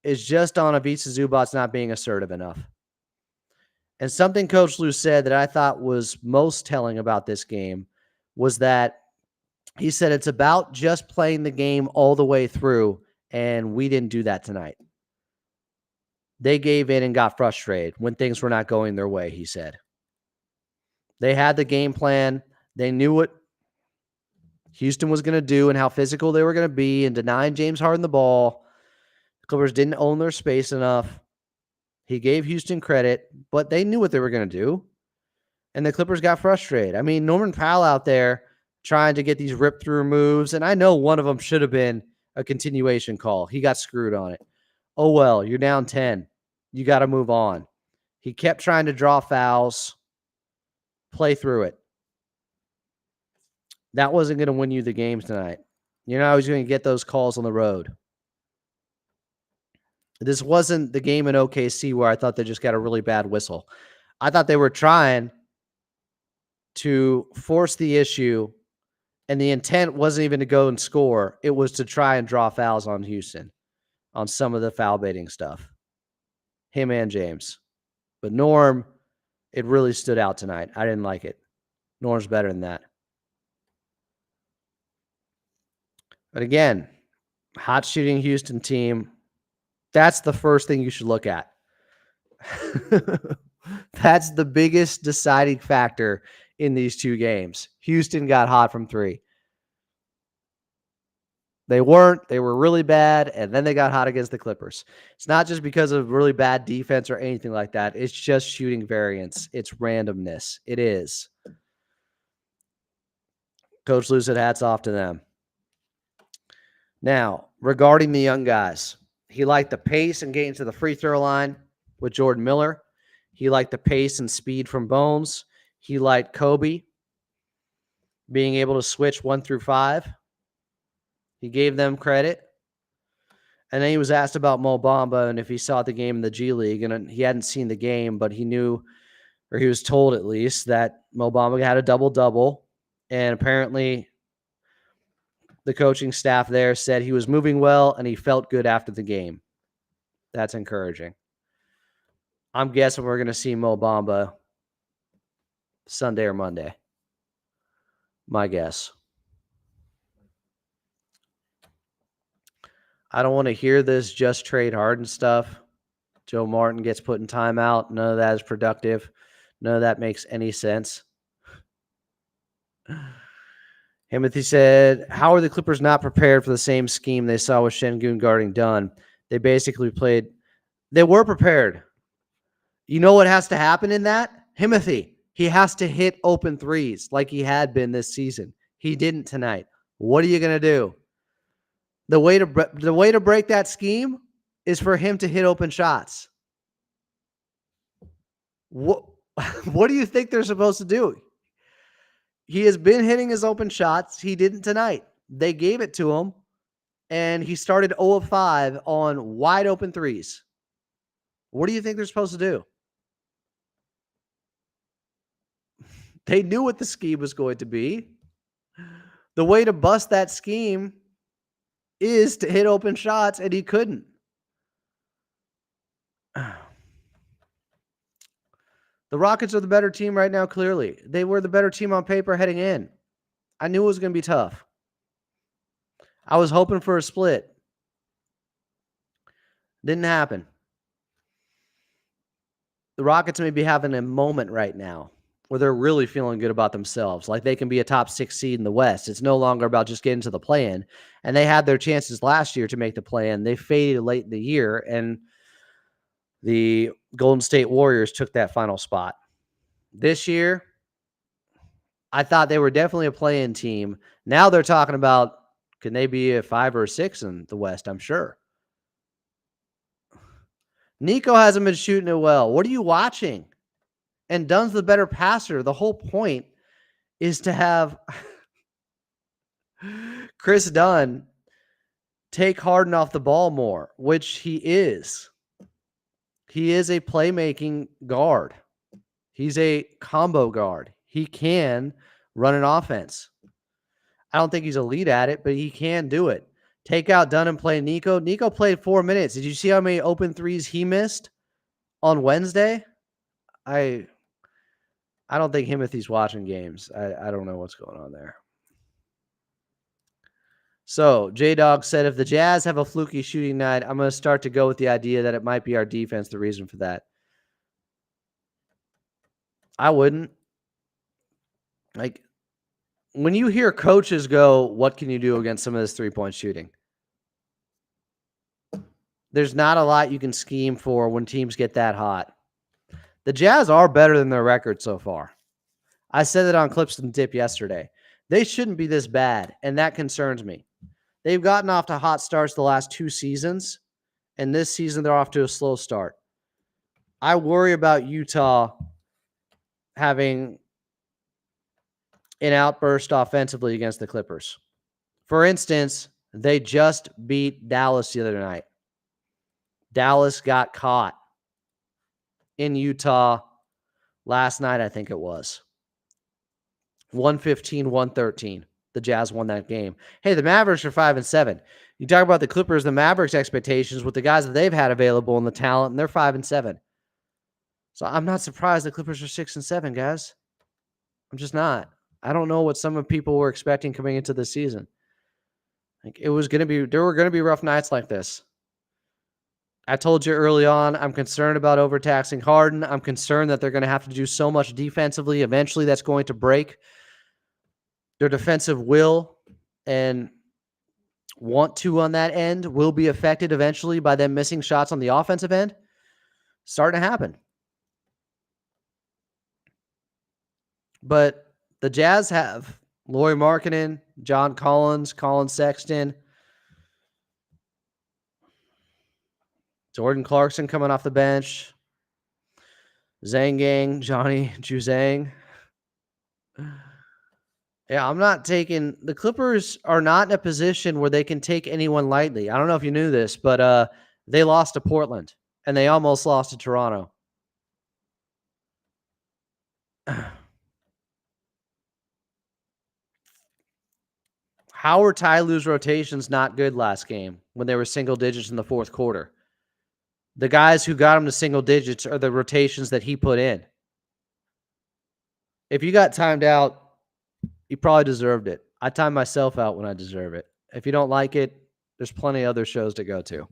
[SPEAKER 1] is just on Ivica Zubac not being assertive enough. And something Coach Lou said that I thought was most telling about this game was that he said it's about just playing the game all the way through, and we didn't do that tonight. They gave in and got frustrated when things were not going their way, he said. They had the game plan. They knew what Houston was going to do and how physical they were going to be and denying James Harden the ball. The Clippers didn't own their space enough. He gave Houston credit, but they knew what they were going to do, and the Clippers got frustrated. I mean, Norman Powell out there trying to get these rip-through moves, and I know one of them should have been a continuation call. He got screwed on it. Oh, well, you're down 10. You got to move on. He kept trying to draw fouls, play through it. That wasn't going to win you the games tonight. You're not always going to get those calls on the road. This wasn't the game in OKC where I thought they just got a really bad whistle. I thought they were trying to force the issue, and the intent wasn't even to go and score. It was to try and draw fouls on Houston on some of the foul baiting stuff. Him and James. But Norm, it really stood out tonight. I didn't like it. Norm's better than that. But again, hot shooting Houston team, that's the first thing you should look at. That's the biggest deciding factor in these two games. Houston got hot from three. They weren't. They were really bad, and then they got hot against the Clippers. It's not just because of really bad defense or anything like that. It's just shooting variance. It's randomness. It is. Coach Lou said hats off to them. Now, regarding the young guys, he liked the pace and getting to the free throw line with Jordan Miller. He liked the pace and speed from Bones. He liked Kobe being able to switch 1 through 5. He gave them credit. And then he was asked about Mo Bamba and if he saw the game in the G League. And he hadn't seen the game, but he knew, or he was told at least, that Mo Bamba had a double-double. And apparently the coaching staff there said he was moving well and he felt good after the game. That's encouraging. I'm guessing we're going to see Mo Bamba Sunday or Monday. My guess. I don't want to hear this just trade Harden stuff. Joe Martin gets put in timeout. None of that is productive. None of that makes any sense. Timothy said, how are the Clippers not prepared for the same scheme they saw with Şengün guarding Dunn? They basically played. They were prepared. You know what has to happen in that? Timothy, he has to hit open threes like he had been this season. He didn't tonight. What are you going to do? The way to break that scheme is for him to hit open shots. What do you think they're supposed to do? He has been hitting his open shots. He didn't tonight. They gave it to him, and he started 0 of 5 on wide open threes. What do you think they're supposed to do? They knew what the scheme was going to be. The way to bust that scheme is to hit open shots, and he couldn't. The Rockets are the better team right now, clearly. They were the better team on paper heading in. I knew it was going to be tough. I was hoping for a split. Didn't happen. The Rockets may be having a moment right now where they're really feeling good about themselves. Like they can be a top 6 seed in the West. It's no longer about just getting to the play-in. And they had their chances last year to make the play-in. They faded late in the year, and the Golden State Warriors took that final spot. This year, I thought they were definitely a play-in team. Now they're talking about, can they be a 5 or a 6 in the West? I'm sure. Nico hasn't been shooting it well. What are you watching? And Dunn's the better passer. The whole point is to have Chris Dunn take Harden off the ball more, which he is. He is a playmaking guard. He's a combo guard. He can run an offense. I don't think he's elite at it, but he can do it. Take out Dunn and play Nico. Nico played 4 minutes. Did you see how many open threes he missed on Wednesday? I don't think Timothy's watching games. I don't know what's going on there. So, J-Dog said, if the Jazz have a fluky shooting night, I'm going to start to go with the idea that it might be our defense the reason for that. I wouldn't. Like, when you hear coaches go, what can you do against some of this three-point shooting? There's not a lot you can scheme for when teams get that hot. The Jazz are better than their record so far. I said it on Clips and Dip yesterday. They shouldn't be this bad, and that concerns me. They've gotten off to hot starts the last 2 seasons, and this season they're off to a slow start. I worry about Utah having an outburst offensively against the Clippers. For instance, they just beat Dallas the other night. Dallas got caught in Utah last night, I think it was. 115-113. The Jazz won that game. Hey, the Mavericks are 5-7. You talk about the Clippers, the Mavericks' expectations with the guys that they've had available and the talent, and they're 5-7. So I'm not surprised the Clippers are 6-7, guys. I'm just not. I don't know what some of people were expecting coming into the season. Like, there were going to be rough nights like this. I told you early on, I'm concerned about overtaxing Harden. I'm concerned that they're going to have to do so much defensively. Eventually, that's going to break their defensive will and want to on that end will be affected eventually by them missing shots on the offensive end. Starting to happen. But the Jazz have Lauri Markkanen, John Collins, Colin Sexton, Jordan Clarkson coming off the bench, Zhang Gang, Johnny Juzang. Yeah, I'm not taking – the Clippers are not in a position where they can take anyone lightly. I don't know if you knew this, but they lost to Portland, and they almost lost to Toronto. How were Ty Lue's rotations not good last game when they were single digits in the fourth quarter? The guys who got him to single digits are the rotations that he put in. If you got timed out, you probably deserved it. I time myself out when I deserve it. If you don't like it, there's plenty of other shows to go to.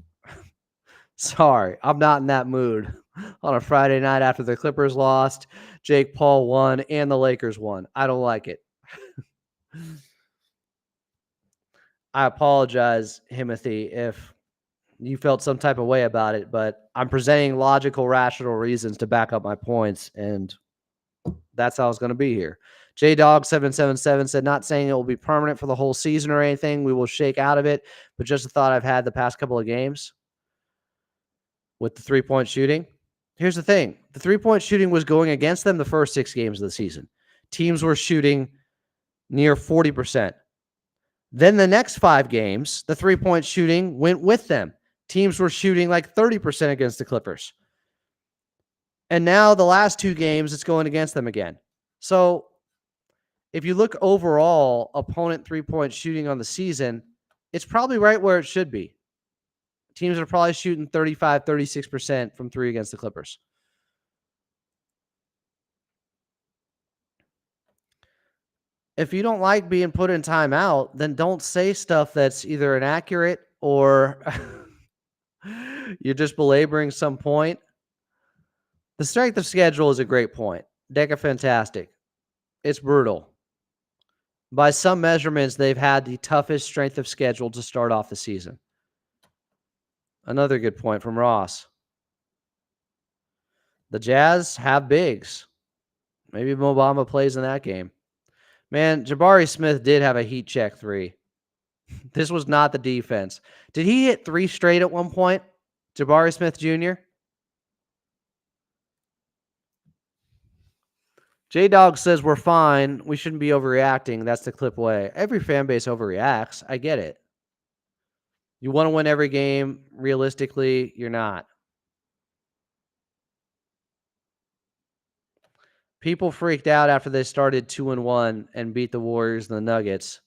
[SPEAKER 1] Sorry, I'm not in that mood on a Friday night after the Clippers lost, Jake Paul won, and the Lakers won. I don't like it. I apologize, Timothy, if you felt some type of way about it, but I'm presenting logical, rational reasons to back up my points, and that's how it's going to be here. JDog777 said, not saying it will be permanent for the whole season or anything. We will shake out of it, but just a thought I've had the past couple of games with the three-point shooting. Here's the thing. The three-point shooting was going against them the first 6 games of the season. Teams were shooting near 40%. Then the next 5 games, the three-point shooting went with them. Teams were shooting like 30% against the Clippers. And now the last 2 games, it's going against them again. So if you look overall, opponent three-point shooting on the season, it's probably right where it should be. Teams are probably shooting 35, 36% from 3 against the Clippers. If you don't like being put in timeout, then don't say stuff that's either inaccurate or you're just belaboring some point. The strength of schedule is a great point. Deca fantastic. It's brutal. By some measurements, they've had the toughest strength of schedule to start off the season. Another good point from Ross. The Jazz have bigs. Maybe Mobamba plays in that game. Man, Jabari Smith did have a heat check 3. This was not the defense. Did he hit 3 straight at one point? Jabari Smith Jr.? J-Dog says we're fine. We shouldn't be overreacting. That's the Clip way. Every fan base overreacts. I get it. You want to win every game. Realistically, you're not. People freaked out after they started 2-1 and beat the Warriors and the Nuggets.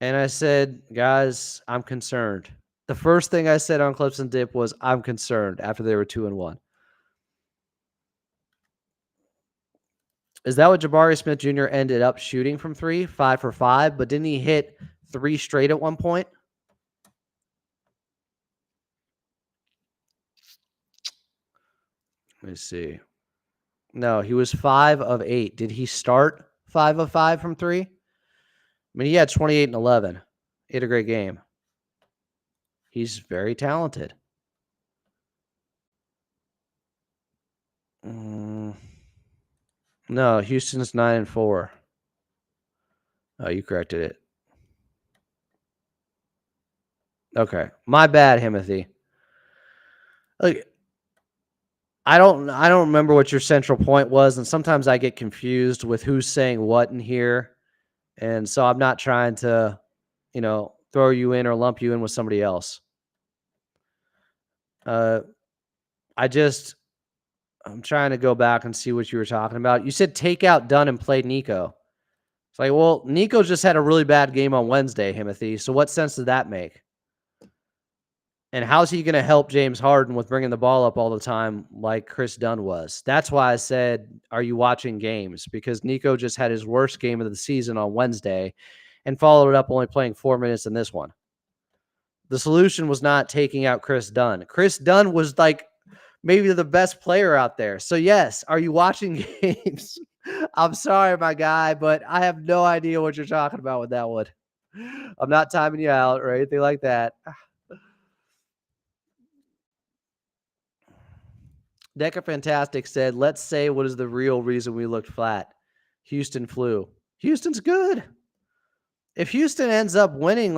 [SPEAKER 1] And I said, guys, I'm concerned. The first thing I said on Clips and Dip was, I'm concerned after they were 2-1. Is that what Jabari Smith Jr. ended up shooting from 3? 5 for 5, but didn't he hit 3 straight at one point? Let me see. No, he was 5 of 8. Did he start 5 of 5 from 3? I mean, he had 28 and 11. He had a great game. He's very talented. No, Houston's 9 and 4. Oh, you corrected it. Okay, my bad, Timothy. Like, I don't remember what your central point was, and sometimes I get confused with who's saying what in here, and so I'm not trying to, throw you in or lump you in with somebody else. I'm trying to go back and see what you were talking about. You said take out Dunn and play Nico. It's like, well, Nico just had a really bad game on Wednesday, Timothy. So what sense does that make? And how's he going to help James Harden with bringing the ball up all the time like Chris Dunn was? That's why I said, are you watching games? Because Nico just had his worst game of the season on Wednesday and followed it up only playing 4 minutes in this one. The solution was not taking out Chris Dunn. Chris Dunn was like maybe the best player out there. So yes, are you watching games? I'm sorry, my guy, but I have no idea what you're talking about with that one. I'm not timing you out or anything like that. Deca Fantastic said, let's say what is the real reason we looked flat. Houston flew. Houston's good. If Houston ends up winning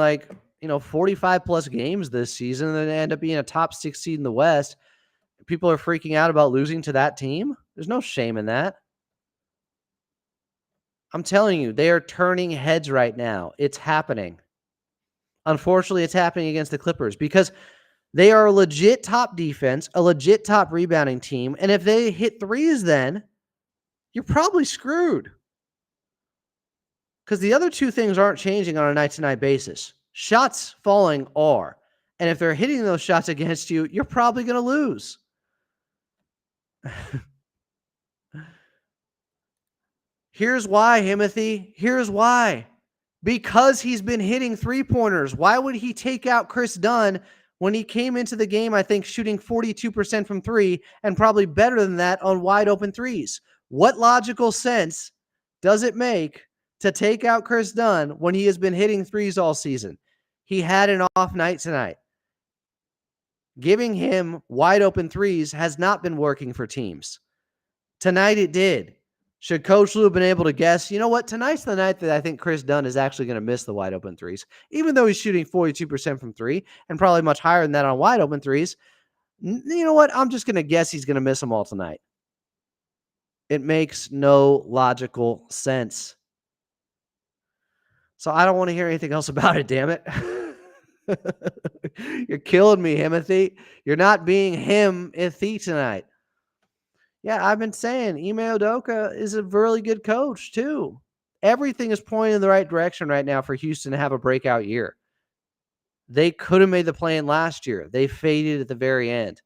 [SPEAKER 1] 45 plus games this season and then end up being a top 6 seed in the West, people are freaking out about losing to that team. There's no shame in that. I'm telling you, they are turning heads right now. It's happening. Unfortunately, it's happening against the Clippers because they are a legit top defense, a legit top rebounding team. And if they hit threes, then you're probably screwed. Because the other two things aren't changing on a night-to-night basis. Shots falling are. And if they're hitting those shots against you, you're probably going to lose. Here's why, Timothy. Here's why. Because he's been hitting three-pointers. Why would he take out Chris Dunn when he came into the game, I think, shooting 42% from 3 and probably better than that on wide-open threes? What logical sense does it make to take out Chris Dunn when he has been hitting threes all season? He had an off night tonight. Giving him wide-open threes has not been working for teams. Tonight it did. Should Coach Lou have been able to guess, you know what, tonight's the night that I think Chris Dunn is actually going to miss the wide open threes, even though he's shooting 42% from 3 and probably much higher than that on wide open threes. You know what? I'm just going to guess he's going to miss them all tonight. It makes no logical sense. So I don't want to hear anything else about it, damn it. You're killing me, Timothy. You're not being him-ithy tonight. Yeah, I've been saying Ime Udoka is a really good coach, too. Everything is pointing in the right direction right now for Houston to have a breakout year. They could have made the play-in last year. They faded at the very end.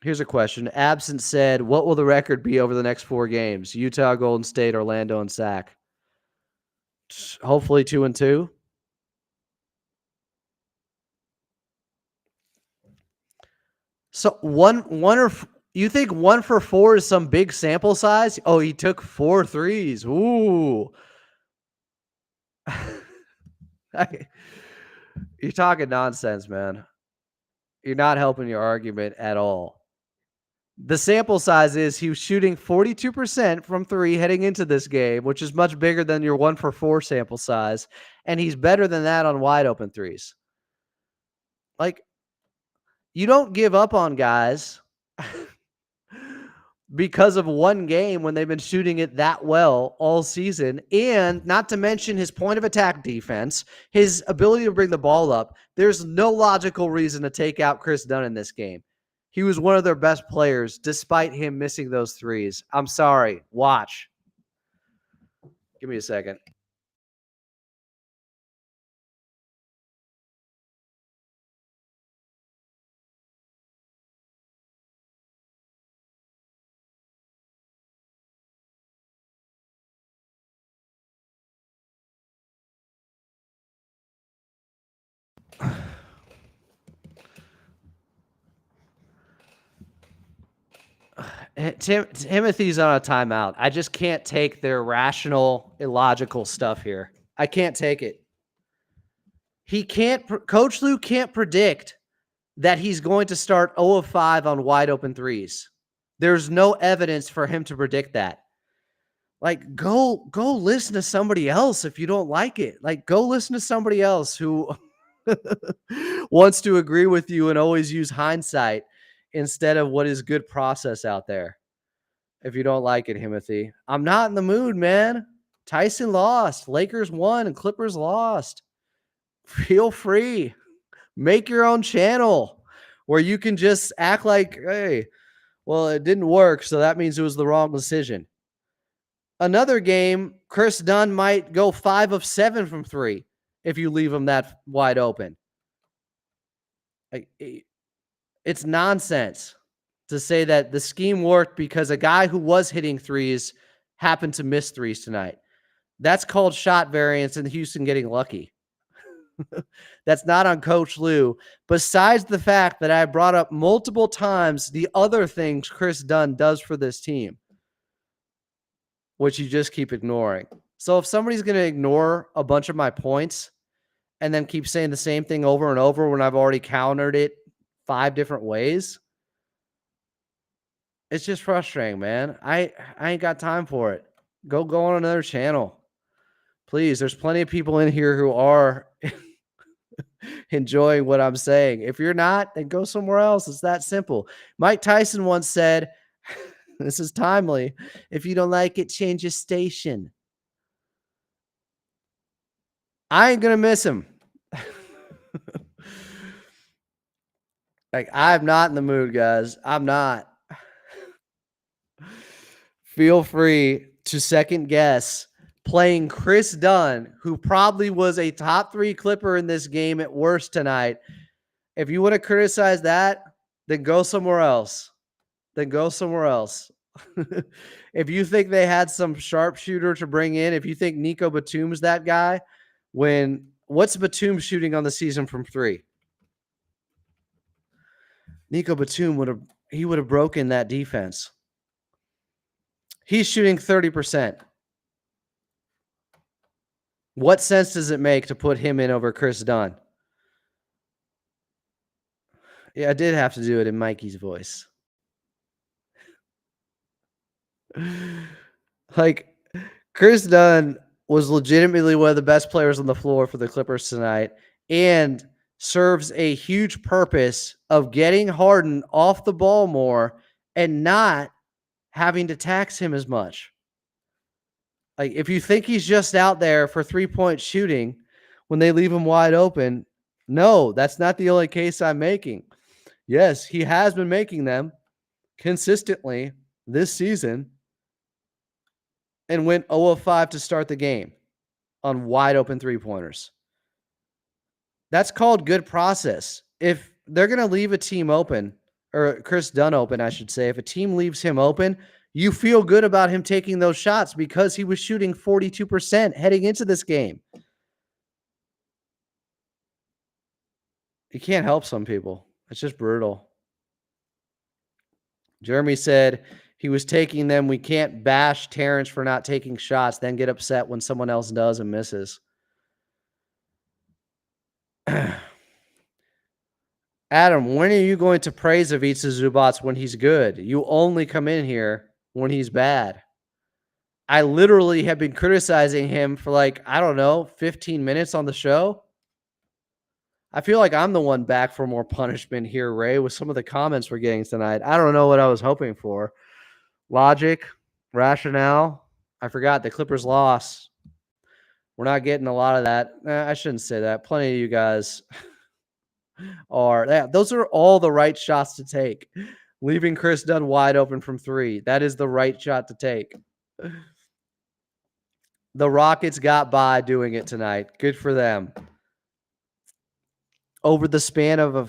[SPEAKER 1] Here's a question. Absent said, what will the record be over the next 4 games? Utah, Golden State, Orlando, and Sac. Hopefully 2-2. So you think 1 for 4 is some big sample size? Oh, he took 4 threes. Ooh. You're talking nonsense, man. You're not helping your argument at all. The sample size is he was shooting 42% from 3 heading into this game, which is much bigger than your 1 for 4 sample size. And he's better than that on wide open threes. You don't give up on guys because of one game when they've been shooting it that well all season. And not to mention his point of attack defense, his ability to bring the ball up. There's no logical reason to take out Chris Dunn in this game. He was one of their best players despite him missing those threes. I'm sorry. Watch. Give me a second. Timothy's on a timeout. I just can't take their rational, illogical stuff here. I can't take it. Coach Lue can't predict that he's going to start 0 of 5 on wide open threes. There's no evidence for him to predict that. Like, go listen to somebody else if you don't like it. Like, go listen to somebody else who wants to agree with you and always use hindsight instead of what is good process out there. If you don't like it, Timothy. I'm not in the mood, man. Tyson lost. Lakers won and Clippers lost. Feel free. Make your own channel where you can just act like, hey, well, it didn't work, so that means it was the wrong decision. Another game, Chris Dunn might go 5 of 7 from 3 if you leave him that wide open. It's nonsense to say that the scheme worked because a guy who was hitting threes happened to miss threes tonight. That's called shot variance and Houston getting lucky. That's not on Coach Lue. Besides the fact that I brought up multiple times the other things Chris Dunn does for this team, which you just keep ignoring. So if somebody's going to ignore a bunch of my points and then keep saying the same thing over and over when I've already countered it 5 different ways, it's just frustrating, man. I ain't got time for it. Go on another channel. Please, there's plenty of people in here who are enjoying what I'm saying. If you're not, then go somewhere else. It's that simple. Mike Tyson once said, this is timely, if you don't like it, change your station. I ain't going to miss him. Like, I'm not in the mood, guys. I'm not. Feel free to second guess playing Chris Dunn, who probably was a top 3 Clipper in this game at worst tonight. If you want to criticize that, then go somewhere else. If you think they had some sharpshooter to bring in, if you think Nico Batum's that guy, what's Batum shooting on the season from 3? Nico Batum would have broken that defense. He's shooting 30%. What sense does it make to put him in over Chris Dunn? Yeah, I did have to do it in Mikey's voice. Like, Chris Dunn was legitimately one of the best players on the floor for the Clippers tonight and serves a huge purpose of getting Harden off the ball more and not having to tax him as much. Like, if you think he's just out there for 3-point shooting when they leave him wide open, no, that's not the only case I'm making. Yes, he has been making them consistently this season and went 0 of 5 to start the game on wide open 3-pointers. That's called good process. If they're going to leave a team open, or Chris Dunn open, I should say, if a team leaves him open, you feel good about him taking those shots because he was shooting 42% heading into this game. You can't help some people. It's just brutal. Jeremy said he was taking them. We can't bash Terrence for not taking shots, then get upset when someone else does and misses. Adam, when are you going to praise Ivica Zubac when he's good? You only come in here when he's bad. I literally have been criticizing him for 15 minutes on the show. I feel like I'm the one back for more punishment here, Ray, with some of the comments we're getting tonight. I don't know what I was hoping for. logic, rationale. I forgot the Clippers lost. We're not getting a lot of that. I shouldn't say that. Plenty of you guys are. Yeah, those are all the right shots to take. Leaving Chris Dunn wide open from 3. That is the right shot to take. The Rockets got by doing it tonight. Good for them. Over the span of a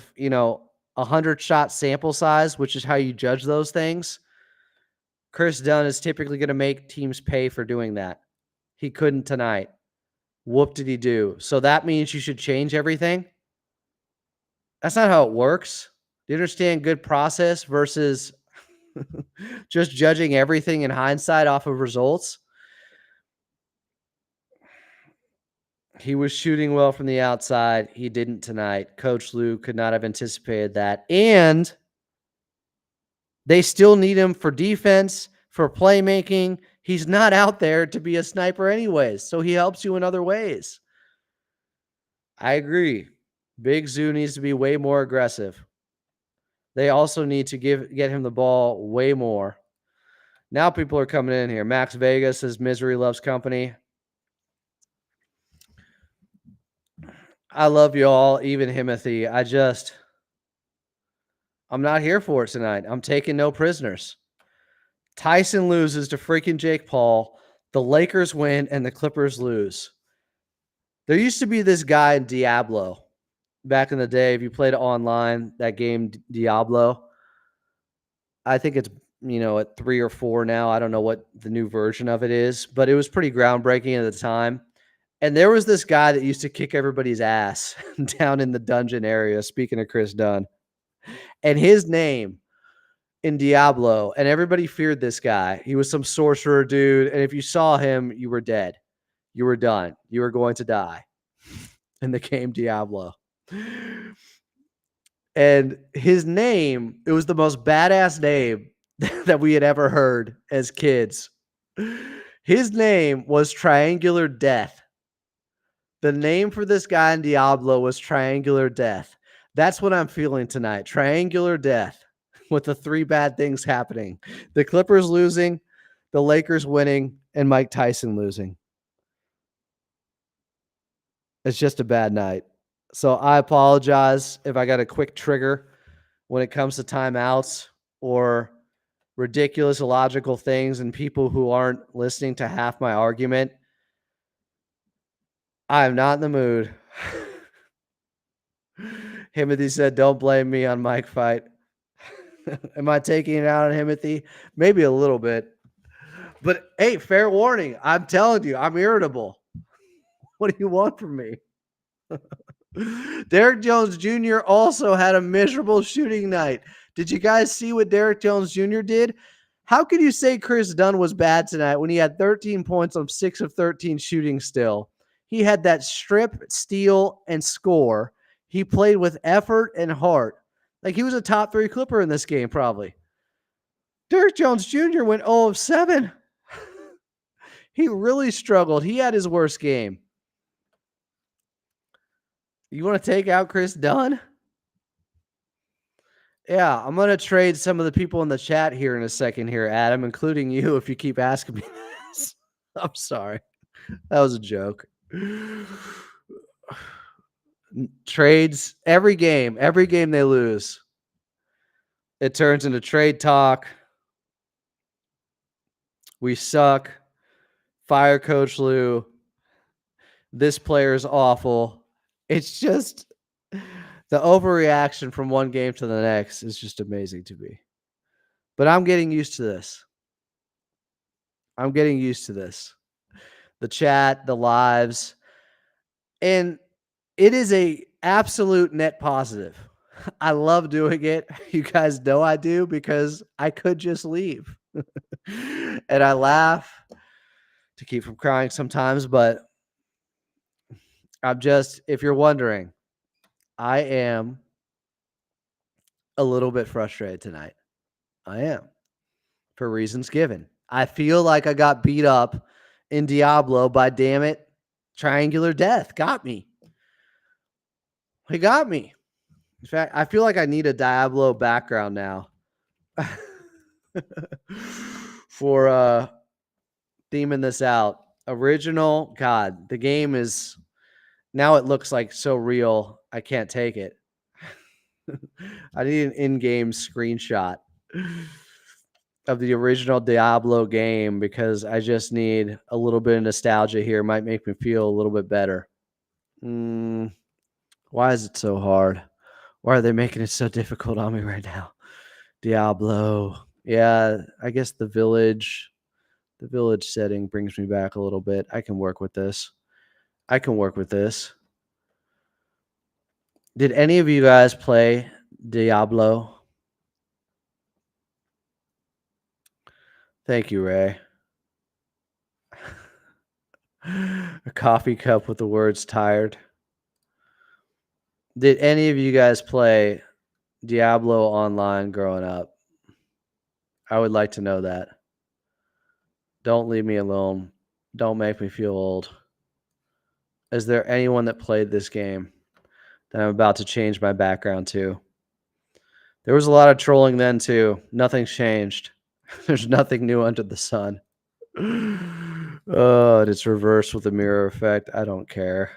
[SPEAKER 1] 100-shot sample size, which is how you judge those things, Chris Dunn is typically going to make teams pay for doing that. He couldn't tonight. Whoop did he do? So that means you should change everything? That's not how it works. Do you understand good process versus just judging everything in hindsight off of results? He was shooting well from the outside. He didn't tonight. Coach Lue could not have anticipated that. And they still need him for defense, for playmaking. He's not out there to be a sniper anyways, so he helps you in other ways. I agree. Big Zoo needs to be way more aggressive. They also need to get him the ball way more. Now people are coming in here. Max Vegas says misery loves company. I love you all, even Himothy. I'm not here for it tonight. I'm taking no prisoners. Tyson loses to freaking Jake Paul. The Lakers win and the Clippers lose. There used to be this guy in Diablo back in the day. If you played online, that game Diablo, I think it's, at 3 or 4 now. I don't know what the new version of it is, but it was pretty groundbreaking at the time. And there was this guy that used to kick everybody's ass down in the dungeon area, speaking of Chris Dunn. And his name in Diablo, and everybody feared this guy. He was some sorcerer dude, and if you saw him, you were dead. You were done. You were going to die in the game Diablo. And his name, it was the most badass name that we had ever heard as kids. His name was Triangular Death. The name for this guy in Diablo was Triangular Death. That's what I'm feeling tonight. Triangular Death with the 3 bad things happening. The Clippers losing, the Lakers winning, and Mike Tyson losing. It's just a bad night. So I apologize if I got a quick trigger when it comes to timeouts or ridiculous illogical things and people who aren't listening to half my argument. I'm not in the mood. Himothy said, don't blame me on Mike fight. Am I taking it out on Himothy? Maybe a little bit. But hey, fair warning. I'm telling you, I'm irritable. What do you want from me? Derrick Jones Jr. also had a miserable shooting night. Did you guys see what Derrick Jones Jr. did? How could you say Chris Dunn was bad tonight when he had 13 points on 6 of 13 shooting still? He had that strip, steal, and score. He played with effort and heart. Like he was a top 3 Clipper in this game, probably. Derrick Jones Jr. went 0 of 7. He really struggled. He had his worst game. You want to take out Chris Dunn? Yeah, I'm going to trade some of the people in the chat here in a second here, Adam, including you, if you keep asking me this. I'm sorry. That was a joke. Trades, every game they lose, it turns into trade talk. We suck. Fire Coach Lue. This player is awful. It's just the overreaction from one game to the next is just amazing to me. But I'm getting used to this. The chat, the lives, and it is a absolute net positive. I love doing it. You guys know I do because I could just leave. And I laugh to keep from crying sometimes, but if you're wondering, I am a little bit frustrated tonight. I am, for reasons given. I feel like I got beat up in Diablo by, damn it, Triangular Death. Got me. He got me. In fact, I feel like I need a Diablo background now. for theming this out. Original, God, the game is now it looks like so real. I can't take it. I need an in-game screenshot of the original Diablo game because I just need a little bit of nostalgia here. Might make me feel a little bit better. Why is it so hard? Why are they making it so difficult on me right now? Diablo. Yeah, I guess the village setting brings me back a little bit. I can work with this. Did any of you guys play Diablo? Thank you, Ray. A coffee cup with the words tired. Did any of you guys play Diablo online growing up? I would like to know that. Don't leave me alone. Don't make me feel old. Is there anyone that played this game that I'm about to change my background to? There was a lot of trolling then too. Nothing's changed. There's nothing new under the sun. Oh, and it's reversed with a mirror effect. I don't care.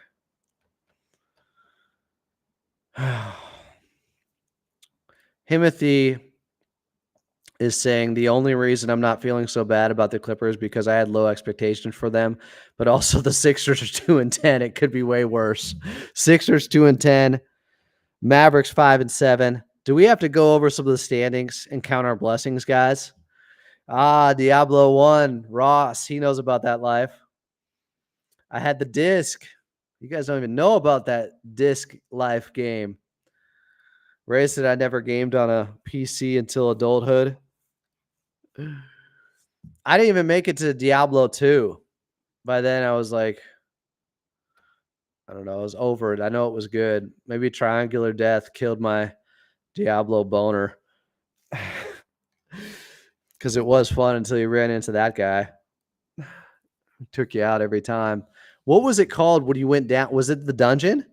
[SPEAKER 1] Timothy is saying the only reason I'm not feeling so bad about the Clippers because I had low expectations for them, but also the Sixers are 2-10. It could be way worse. Sixers 2-10, Mavericks 5-7. Do we have to go over some of the standings and count our blessings, guys? Diablo 1, Ross, he knows about that life. I had the disc. You guys don't even know about that disc life game. Ray said I never gamed on a PC until adulthood. I didn't even make it to Diablo 2. By then, I was like, I don't know, I was over it. I know it was good. Maybe Triangular Death killed my Diablo boner. Because it was fun until you ran into that guy. Took you out every time. What was it called when you went down? Was it the dungeon?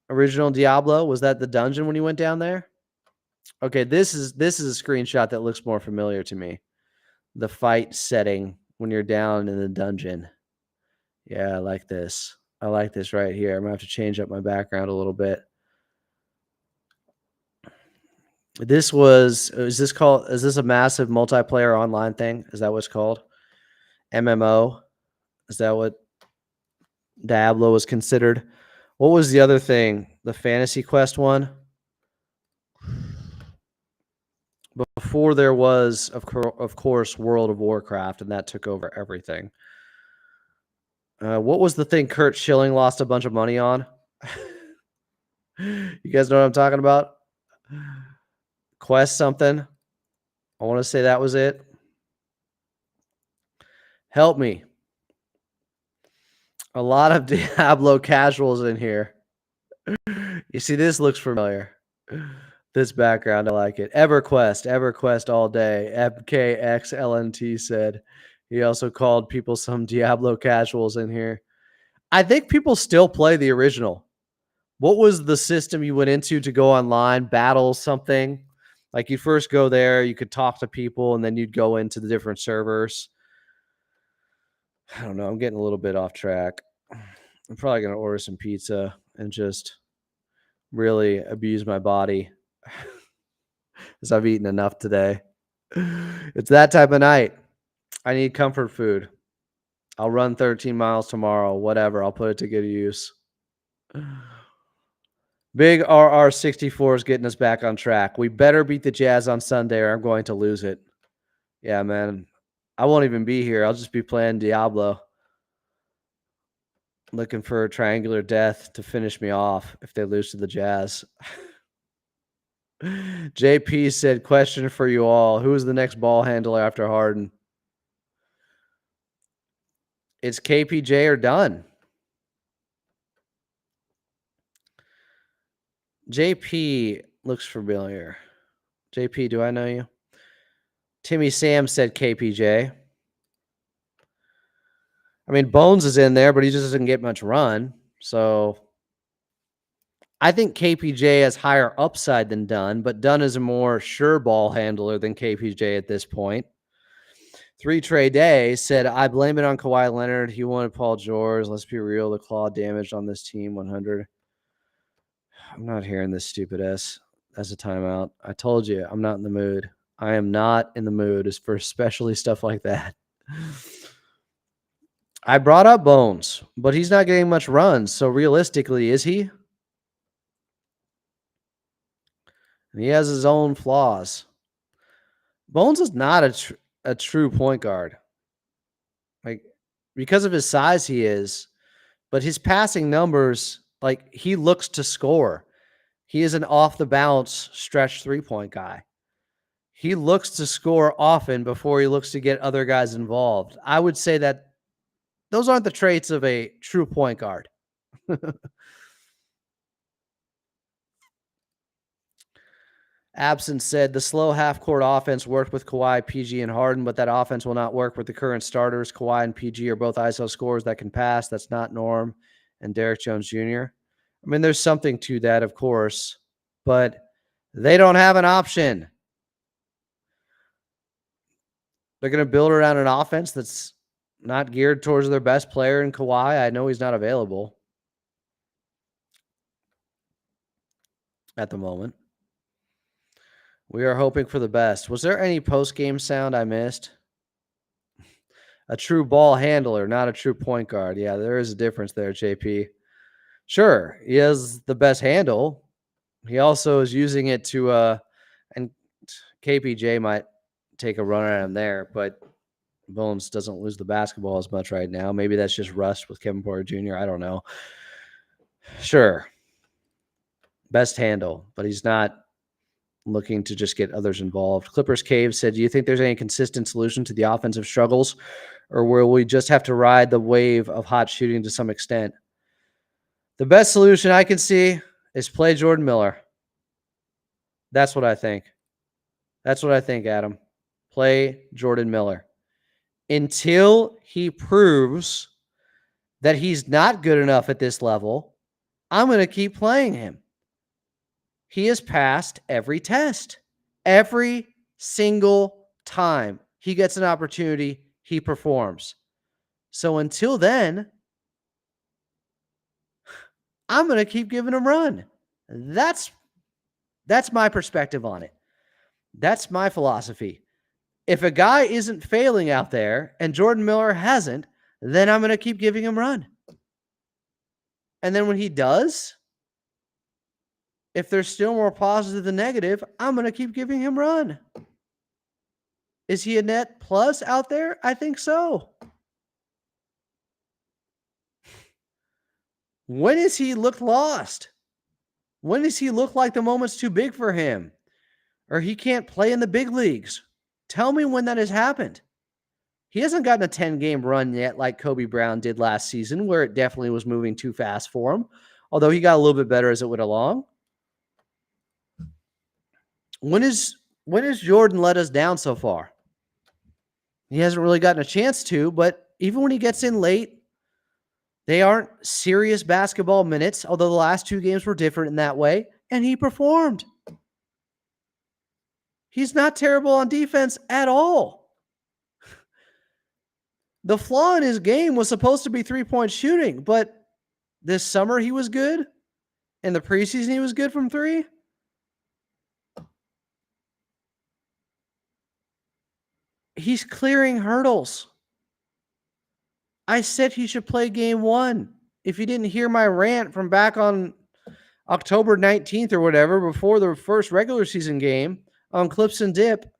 [SPEAKER 1] Original Diablo? Was that the dungeon when you went down there? Okay, this is a screenshot that looks more familiar to me. The fight setting when you're down in the dungeon. Yeah, I like this. I like this right here. I'm going to have to change up my background a little bit. Is this a massive multiplayer online thing? Is that what it's called? MMO? Is that what Diablo was considered? What was the other thing? The Fantasy Quest one? Before there was, of course, World of Warcraft, and that took over everything. What was the thing Kurt Schilling lost a bunch of money on? You guys know what I'm talking about? Quest something. I want to say that was it. Help me. A lot of Diablo casuals in here. You see, this looks familiar. This background, I like it. EverQuest all day. MKXLNT said. He also called people some Diablo casuals in here. I think people still play the original. What was the system you went into to go online? Battle something? Like you first go there, you could talk to people, and then you'd go into the different servers. I don't know. I'm getting a little bit off track. I'm probably going to order some pizza and just really abuse my body because I've eaten enough today. It's that type of night. I need comfort food. I'll run 13 miles tomorrow. Whatever. I'll put it to good use. Big RR64 is getting us back on track. We better beat the Jazz on Sunday or I'm going to lose it. Yeah, man. I won't even be here. I'll just be playing Diablo. Looking for a Triangular Death to finish me off if they lose to the Jazz. JP said, question for you all. Who is the next ball handler after Harden? It's KPJ or Dunn. JP looks familiar. JP, do I know you? Timmy Sam said KPJ. I mean, Bones is in there, but he just doesn't get much run. So I think KPJ has higher upside than Dunn, but Dunn is a more sure ball handler than KPJ at this point. 3 Trey Day said, I blame it on Kawhi Leonard. He wanted Paul George. Let's be real. The claw damaged on this team 100. I'm not hearing this stupid S as a timeout. I told you, I'm not in the mood. I am not in the mood as for especially stuff like that. I brought up Bones, but he's not getting much runs. So realistically, is he? And he has his own flaws. Bones is not a true point guard. Like, because of his size, he is. But his passing numbers, like, he looks to score. He is an off-the-bounce stretch three-point guy. He looks to score often before he looks to get other guys involved. I would say that those aren't the traits of a true point guard. Absent said the slow half-court offense worked with Kawhi, PG, and Harden, but that offense will not work with the current starters. Kawhi and PG are both ISO scorers that can pass. That's not Norm and Derrick Jones Jr. I mean, there's something to that, of course, but they don't have an option. They're going to build around an offense that's not geared towards their best player in Kawhi. I know he's not available at the moment. We are hoping for the best. Was there any post-game sound I missed? A true ball handler, not a true point guard. Yeah, there is a difference there, JP. Sure, he has the best handle. He also is using it to, and KPJ might take a run at him there, but Bones doesn't lose the basketball as much right now. Maybe that's just rust with Kevin Porter Jr. I don't know. Sure. Best handle, but he's not looking to just get others involved. Clippers Cave said, do you think there's any consistent solution to the offensive struggles, or will we just have to ride the wave of hot shooting to some extent? The best solution I can see is play Jordan Miller. That's what I think. That's what I think, Adam. Play Jordan Miller. Until he proves that he's not good enough at this level, I'm going to keep playing him. He has passed every test. Every single time he gets an opportunity, he performs. So until then, I'm going to keep giving him run. That's my perspective on it. That's my philosophy. If a guy isn't failing out there and Jordan Miller hasn't, then I'm going to keep giving him run. And then when he does, if there's still more positive than negative, I'm going to keep giving him run. Is he a net plus out there? I think so. When has he looked lost? When does he look like the moment's too big for him? Or he can't play in the big leagues? Tell me when that has happened. He hasn't gotten a 10-game run yet like Kobe Brown did last season, where it definitely was moving too fast for him, although he got a little bit better as it went along. When has Jordan let us down so far? He hasn't really gotten a chance to, but even when he gets in late, they aren't serious basketball minutes, although the last 2 games were different in that way, and he performed. He's not terrible on defense at all. The flaw in his game was supposed to be three-point shooting, but this summer he was good. In the preseason, he was good from 3. He's clearing hurdles. I said he should play game 1. If you didn't hear my rant from back on October 19th or whatever, before the first regular season game on Clips and Dip,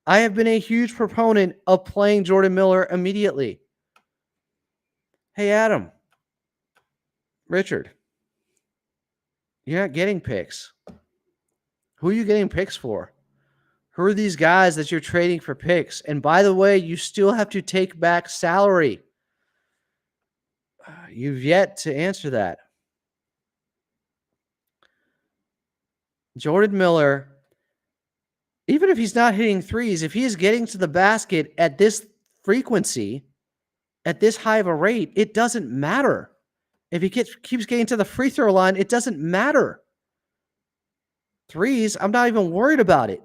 [SPEAKER 1] I have been a huge proponent of playing Jordan Miller immediately. Hey, Adam, Richard, you're not getting picks. Who are you getting picks for? Who are these guys that you're trading for picks? And by the way, you still have to take back salary. You've yet to answer that. Jordan Miller, even if he's not hitting threes, if he is getting to the basket at this frequency, at this high of a rate, it doesn't matter. If he keeps getting to the free throw line, it doesn't matter. Threes, I'm not even worried about it.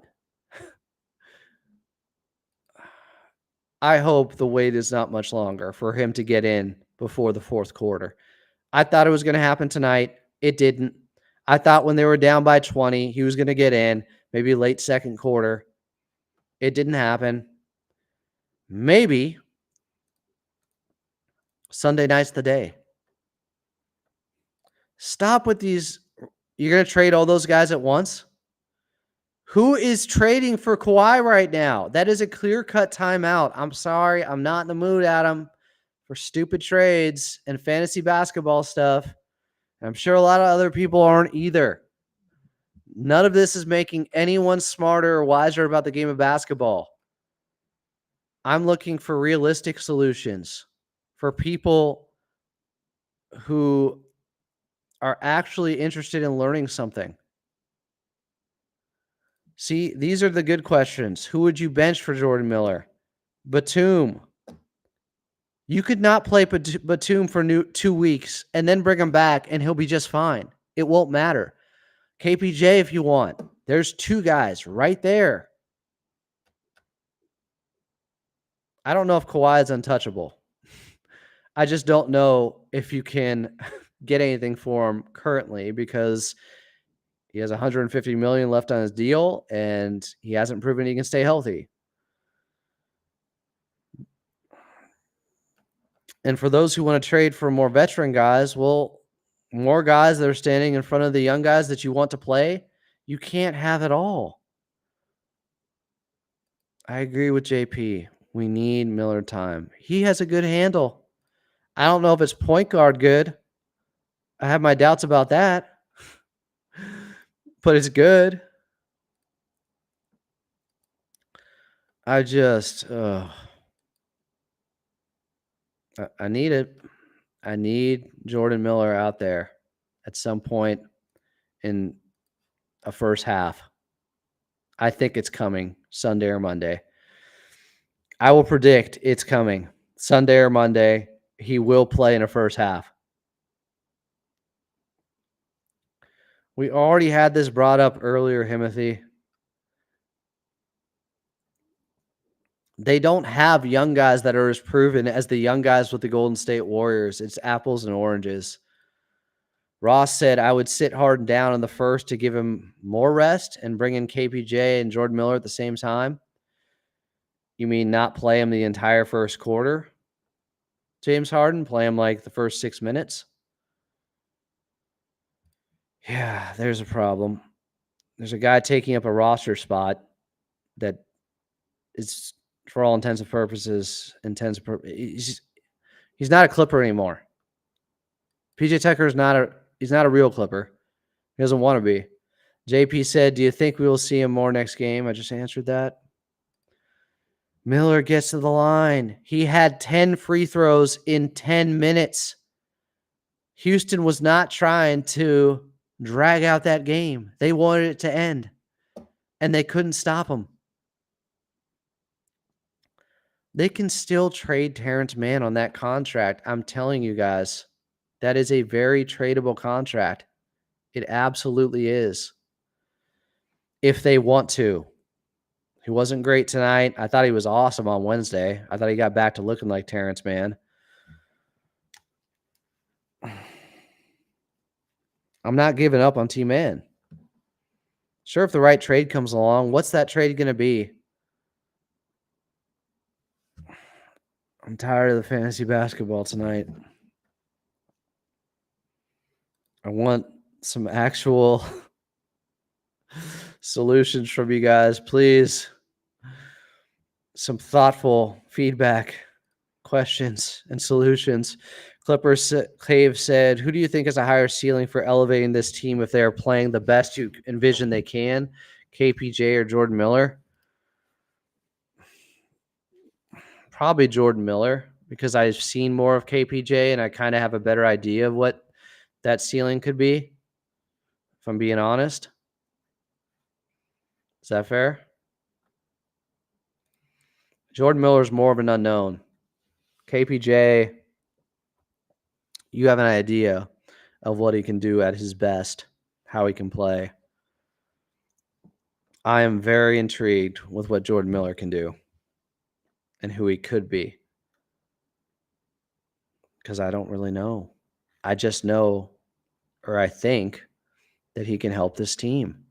[SPEAKER 1] I hope the wait is not much longer for him to get in before the fourth quarter. I thought it was going to happen tonight. It didn't. I thought when they were down by 20, he was going to get in, maybe late second quarter. It didn't happen. Maybe Sunday night's the day. Stop with these. You're going to trade all those guys at once? Who is trading for Kawhi right now? That is a clear-cut timeout. I'm sorry. I'm not in the mood, Adam, for stupid trades and fantasy basketball stuff. I'm sure a lot of other people aren't either. None of this is making anyone smarter or wiser about the game of basketball. I'm looking for realistic solutions for people who are actually interested in learning something. See, these are the good questions. Who would you bench for Jordan Miller? Batum. You could not play Batum for 2 weeks and then bring him back and he'll be just fine. It won't matter. KPJ if you want. There's 2 guys right there. I don't know if Kawhi is untouchable. I just don't know if you can get anything for him currently because he has $150 million left on his deal and he hasn't proven he can stay healthy. And for those who want to trade for more veteran guys, well, more guys that are standing in front of the young guys that you want to play, you can't have it all. I agree with JP. We need Miller time. He has a good handle. I don't know if it's point guard good. I have my doubts about that. But it's good. I just I need it. I need Jordan Miller out there at some point in a first half. I think it's coming Sunday or Monday. I will predict it's coming Sunday or Monday. He will play in a first half. We already had this brought up earlier, Himothy. They don't have young guys that are as proven as the young guys with the Golden State Warriors. It's apples and oranges. Ross said, I would sit Harden down in the first to give him more rest and bring in KPJ and Jordan Miller at the same time. You mean not play him the entire first quarter? James Harden, play him like the first 6 minutes? Yeah, there's a problem. There's a guy taking up a roster spot that is, for all intents and purposes, he's not a Clipper anymore. PJ Tucker is he's not a real Clipper. He doesn't want to be. JP said, do you think we will see him more next game? I just answered that. Miller gets to the line. He had 10 free throws in 10 minutes. Houston was not trying to drag out that game. They wanted it to end, and they couldn't stop him. They can still trade Terrence Mann on that contract. I'm telling you guys, that is a very tradable contract. It absolutely is. If they want to. He wasn't great tonight. I thought he was awesome on Wednesday. I thought he got back to looking like Terrence Mann. I'm not giving up on T-Man. Sure, if the right trade comes along, what's that trade going to be? I'm tired of the fantasy basketball tonight. I want some actual solutions from you guys, please. Some thoughtful feedback, questions, and solutions. Clippers Cave said, who do you think has a higher ceiling for elevating this team if they are playing the best you envision they can? KPJ or Jordan Miller? Probably Jordan Miller, because I've seen more of KPJ and I kind of have a better idea of what that ceiling could be, if I'm being honest. Is that fair? Jordan Miller is more of an unknown. KPJ, you have an idea of what he can do at his best, how he can play. I am very intrigued with what Jordan Miller can do. and who he could be. Because I don't really know. I just know, or I think, that he can help this team.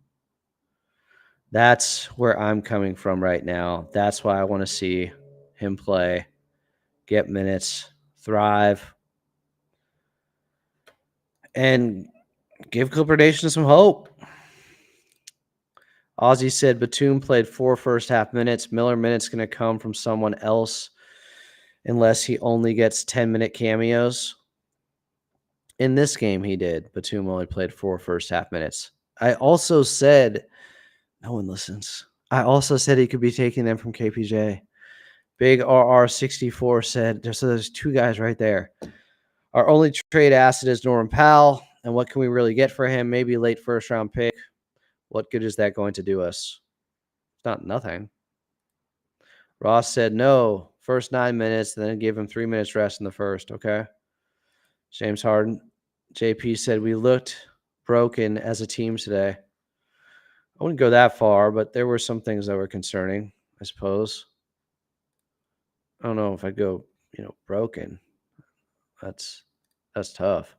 [SPEAKER 1] That's where I'm coming from right now. That's why I want to see him play, get minutes, thrive, and give Clipper Nation some hope. Ozzy said Batum played 4 first-half minutes. Miller minutes going to come from someone else unless he only gets 10-minute cameos. In this game, he did. Batum only played 4 first-half minutes. I also said, no one listens. I also said he could be taking them from KPJ. Big RR64 said, there's 2 guys right there. Our only trade asset is Norman Powell, and what can we really get for him? Maybe late first-round pick. What good is that going to do us? It's not nothing. Ross said no. First 9 minutes, then give him 3 minutes rest in the first, okay? James Harden. JP said we looked broken as a team today. I wouldn't go that far, but there were some things that were concerning, I suppose. I don't know if I'd go, broken. That's tough.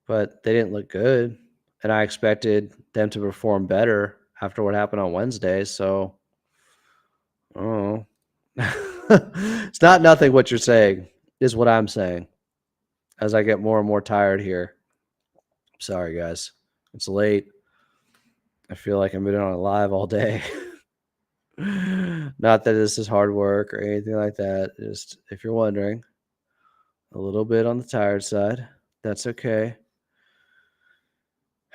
[SPEAKER 1] But they didn't look good, and I expected them to perform better after what happened on Wednesday, so I don't know. It's not nothing what you're saying, is what I'm saying, as I get more and more tired here. Sorry, guys. It's late. I feel like I've been on live all day. Not that this is hard work or anything like that. Just, if you're wondering, a little bit on the tired side. That's okay.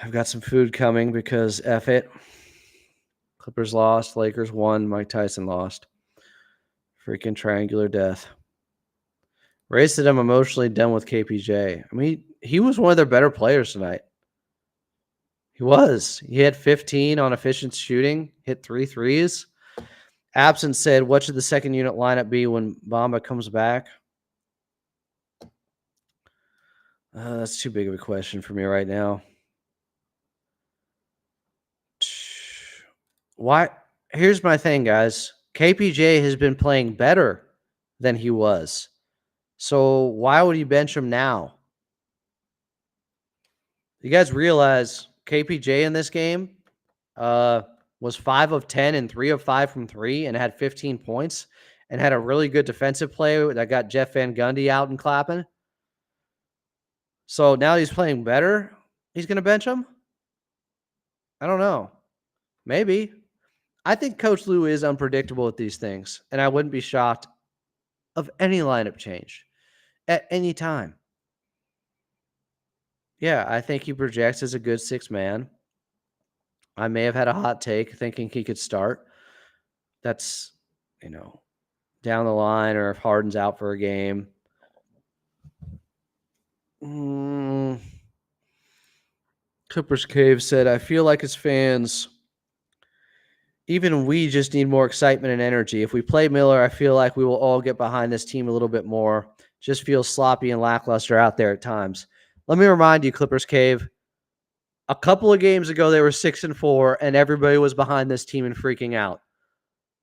[SPEAKER 1] I've got some food coming because F it. Clippers lost. Lakers won. Mike Tyson lost. Freaking triangular death. Ray said I'm emotionally done with KPJ. I mean, he was one of their better players tonight. He was. He had 15 on efficient shooting, hit 3 threes. Absent said, what should the second unit lineup be when Bamba comes back? That's too big of a question for me right now. Why? Here's my thing, guys. KPJ has been playing better than he was. So why would you bench him now? You guys realize KPJ in this game was 5 of 10 and 3 of 5 from 3 and had 15 points and had a really good defensive play that got Jeff Van Gundy out and clapping. So now he's playing better. He's going to bench him? I don't know. Maybe. I think Coach Lue is unpredictable with these things, and I wouldn't be shocked of any lineup change at any time. Yeah, I think he projects as a good 6-man. I may have had a hot take thinking he could start. That's, down the line, or if Harden's out for a game. Clippers Cave said, I feel like as fans, even we just need more excitement and energy. If we play Miller, I feel like we will all get behind this team a little bit more. Just feels sloppy and lackluster out there at times. Let me remind you, Clippers Cave, a couple of games ago, they were 6-4, and everybody was behind this team and freaking out.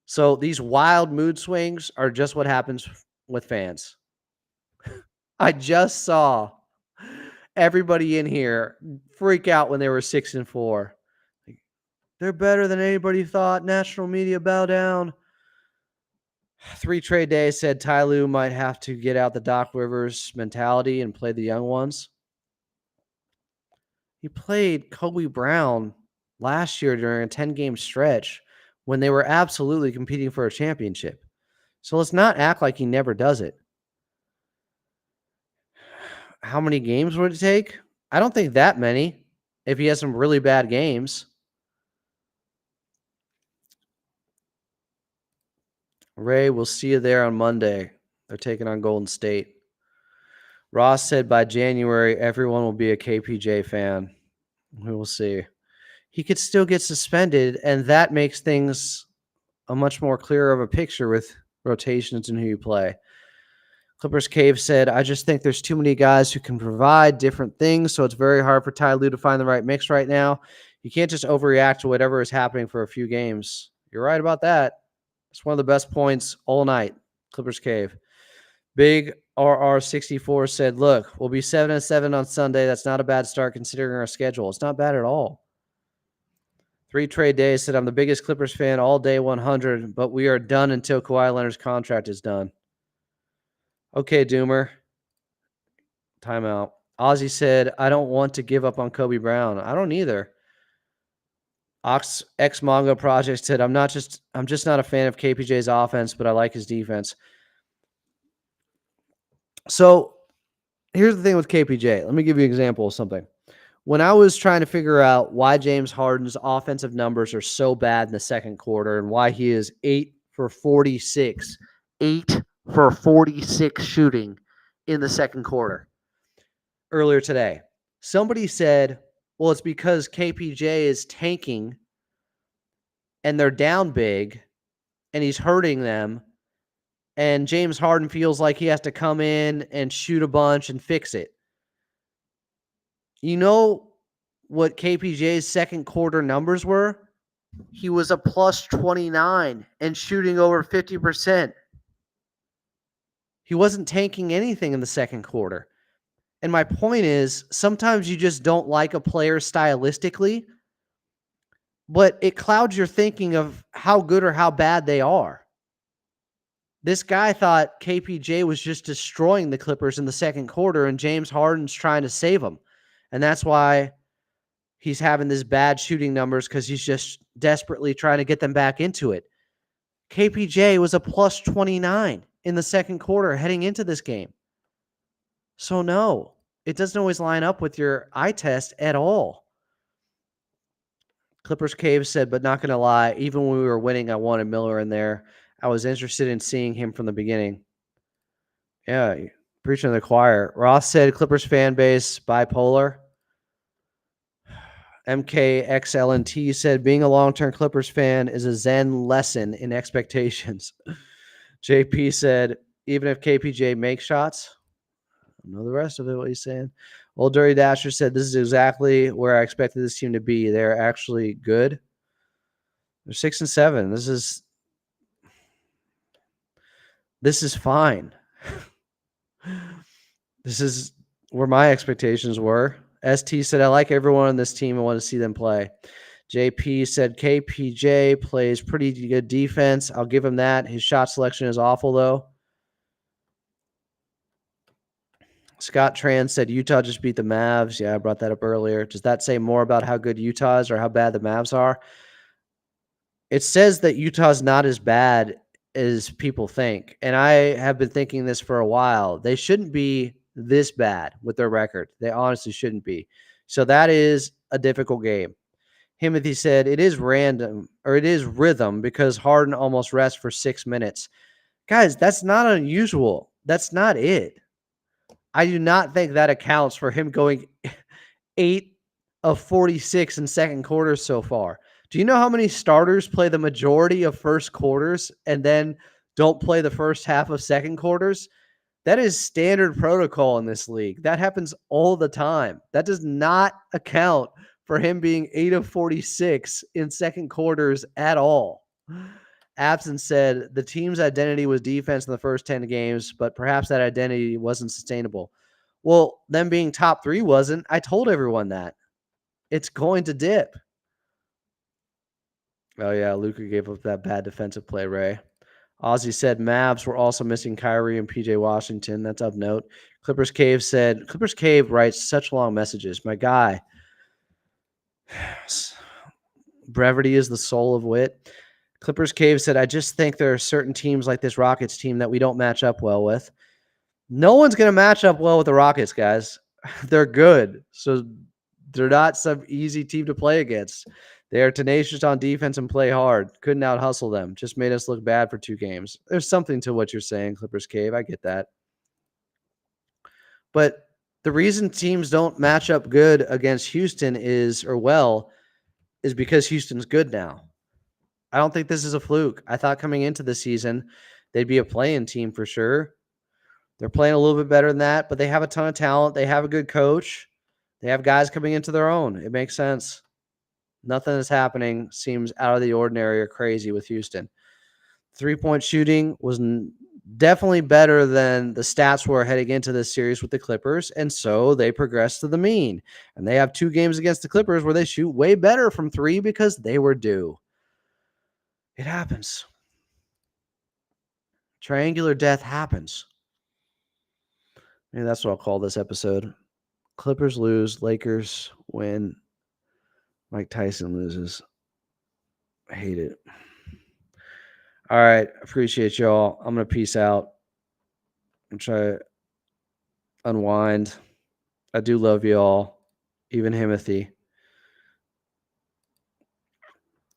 [SPEAKER 1] So these wild mood swings are just what happens with fans. I just saw everybody in here freak out when they were 6-4. They're better than anybody thought. National media bow down. 3 trade days said Ty Lue might have to get out the Doc Rivers mentality and play the young ones. He played Kobe Brown last year during a 10-game stretch when they were absolutely competing for a championship. So let's not act like he never does it. How many games would it take? I don't think that many if he has some really bad games. Ray, we'll see you there on Monday. They're taking on Golden State. Ross said by January, everyone will be a KPJ fan. We will see. He could still get suspended, and that makes things a much more clearer of a picture with rotations and who you play. Clippers Cave said, I just think there's too many guys who can provide different things, so it's very hard for Ty Lue to find the right mix right now. You can't just overreact to whatever is happening for a few games. You're right about that. It's one of the best points all night. Clippers Cave. Big RR64 said, look, we'll be 7-7 on Sunday. That's not a bad start considering our schedule. It's not bad at all. 3 trade days said, I'm the biggest Clippers fan all day 100, but we are done until Kawhi Leonard's contract is done. Okay, Doomer. Timeout. Ozzy said, I don't want to give up on Kobe Brown. I don't either. X Mongo Project said, I'm just not a fan of KPJ's offense, but I like his defense. So here's the thing with KPJ. Let me give you an example of something. When I was trying to figure out why James Harden's offensive numbers are so bad in the second quarter and why he is 8 for 46 shooting in the second quarter earlier today, somebody said, well, it's because KPJ is tanking and they're down big and he's hurting them. And James Harden feels like he has to come in and shoot a bunch and fix it. You know what KPJ's second quarter numbers were? He was a plus 29 and shooting over 50%. He wasn't tanking anything in the second quarter. And my point is, sometimes you just don't like a player stylistically, but it clouds your thinking of how good or how bad they are. This guy thought KPJ was just destroying the Clippers in the second quarter, and James Harden's trying to save them. And that's why he's having this bad shooting numbers, because he's just desperately trying to get them back into it. KPJ was a plus 29 in the second quarter heading into this game. So no, it doesn't always line up with your eye test at all. Clippers Cave said, but not going to lie, even when we were winning, I wanted Miller in there. I was interested in seeing him from the beginning. Yeah, preaching to the choir. Ross said, Clippers fan base, bipolar. MKXLNT said, being a long-term Clippers fan is a Zen lesson in expectations. JP said, even if KPJ makes shots, I don't know the rest of it, what he's saying. Old Dirty Dasher said, this is exactly where I expected this team to be. They're actually good. They're 6-7. This is fine. This is where my expectations were. ST said, I like everyone on this team. I want to see them play. JP said, KPJ plays pretty good defense. I'll give him that. His shot selection is awful, though. Scott Tran said, Utah just beat the Mavs. Yeah, I brought that up earlier. Does that say more about how good Utah is or how bad the Mavs are? It says that Utah's not as bad as people think. And I have been thinking this for a while. They shouldn't be this bad with their record. They honestly shouldn't be. So that is a difficult game. Himothy said, it is random, or it is rhythm, because Harden almost rests for 6 minutes. Guys, that's not unusual. That's not it. I do not think that accounts for him going 8 of 46 in second quarters so far. Do you know how many starters play the majority of first quarters and then don't play the first half of second quarters? That is standard protocol in this league. That happens all the time. That does not account for him being 8 of 46 in second quarters at all. Absent said the team's identity was defense in the first 10 games, but perhaps that identity wasn't sustainable. Well, them being top 3 wasn't. I told everyone that. It's going to dip. Oh, yeah, Luka gave up that bad defensive play, Ray. Ozzy said Mavs were also missing Kyrie and PJ Washington. That's of note. Clippers Cave said, Clippers Cave writes such long messages. My guy. Brevity is the soul of wit. Clippers Cave said, I just think there are certain teams like this Rockets team that we don't match up well with. No one's going to match up well with the Rockets, guys. They're good. So they're not some easy team to play against. They are tenacious on defense and play hard. Couldn't out-hustle them. Just made us look bad for 2 games. There's something to what you're saying, Clippers Cave. I get that. But the reason teams don't match up good against Houston is because Houston's good now. I don't think this is a fluke. I thought coming into the season, they'd be a play-in team for sure. They're playing a little bit better than that, but they have a ton of talent. They have a good coach. They have guys coming into their own. It makes sense. Nothing that's happening seems out of the ordinary or crazy with Houston. 3-point shooting was definitely better than the stats were heading into this series with the Clippers, and so they progressed to the mean. And they have 2 games against the Clippers where they shoot way better from 3 because they were due. It happens. Triangular death happens. Maybe that's what I'll call this episode. Clippers lose, Lakers win, Mike Tyson loses. I hate it. All right. Appreciate y'all. I'm going to peace out and try to unwind. I do love y'all, even Timothy.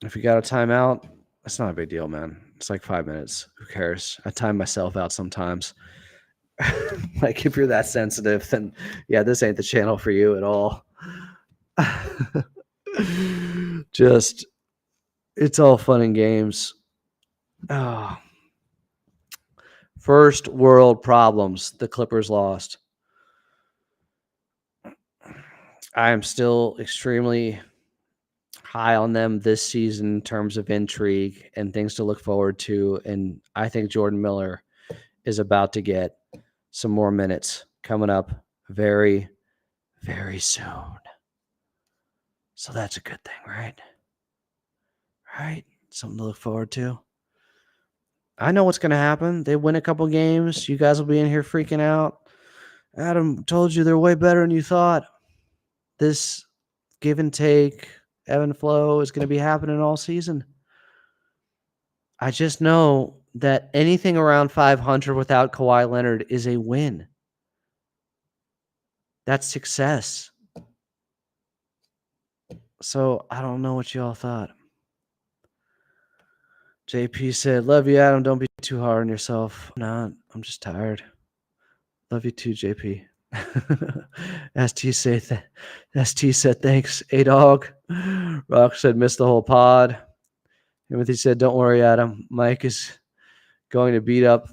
[SPEAKER 1] If you got a timeout, that's not a big deal, man. It's like 5 minutes. Who cares? I time myself out sometimes. Like, if you're that sensitive, then yeah, this ain't the channel for you at all. Just, it's all fun and games. Oh. First world problems. The Clippers lost. I am still extremely high on them this season in terms of intrigue and things to look forward to. And I think Jordan Miller is about to get some more minutes coming up very, very soon. So that's a good thing, right? Right? Something to look forward to. I know what's going to happen. They win a couple games. You guys will be in here freaking out. Adam told you they're way better than you thought. This give and take, ebb and flow is going to be happening all season. I just know that anything around 500 without Kawhi Leonard is a win. That's success. So I don't know what you all thought. JP said, love you, Adam. Don't be too hard on yourself. I'm not. I'm just tired. Love you too, JP. ST said, thanks, A-Dog. Rock said, missed the whole pod. Timothy said, don't worry, Adam. Mike is going to beat up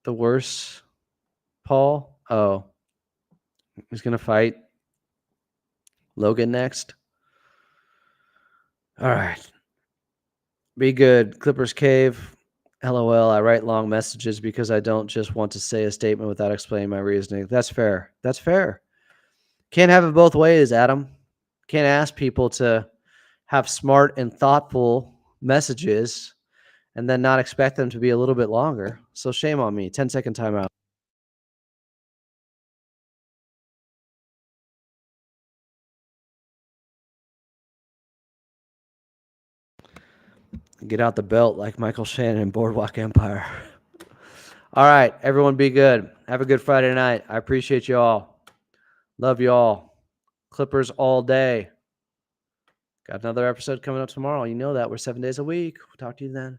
[SPEAKER 1] the worst Paul. Oh, he's going to fight Logan next. All right. Be good. Clippers Cave. LOL. I write long messages because I don't just want to say a statement without explaining my reasoning. That's fair. That's fair. Can't have it both ways, Adam. Can't ask people to have smart and thoughtful messages and then not expect them to be a little bit longer. So shame on me. 10-second timeout. Get out the belt like Michael Shannon in Boardwalk Empire. All right, everyone be good. Have a good Friday night. I appreciate you all. Love you all. Clippers all day. Got another episode coming up tomorrow. You know that. We're 7 days a week. We'll talk to you then.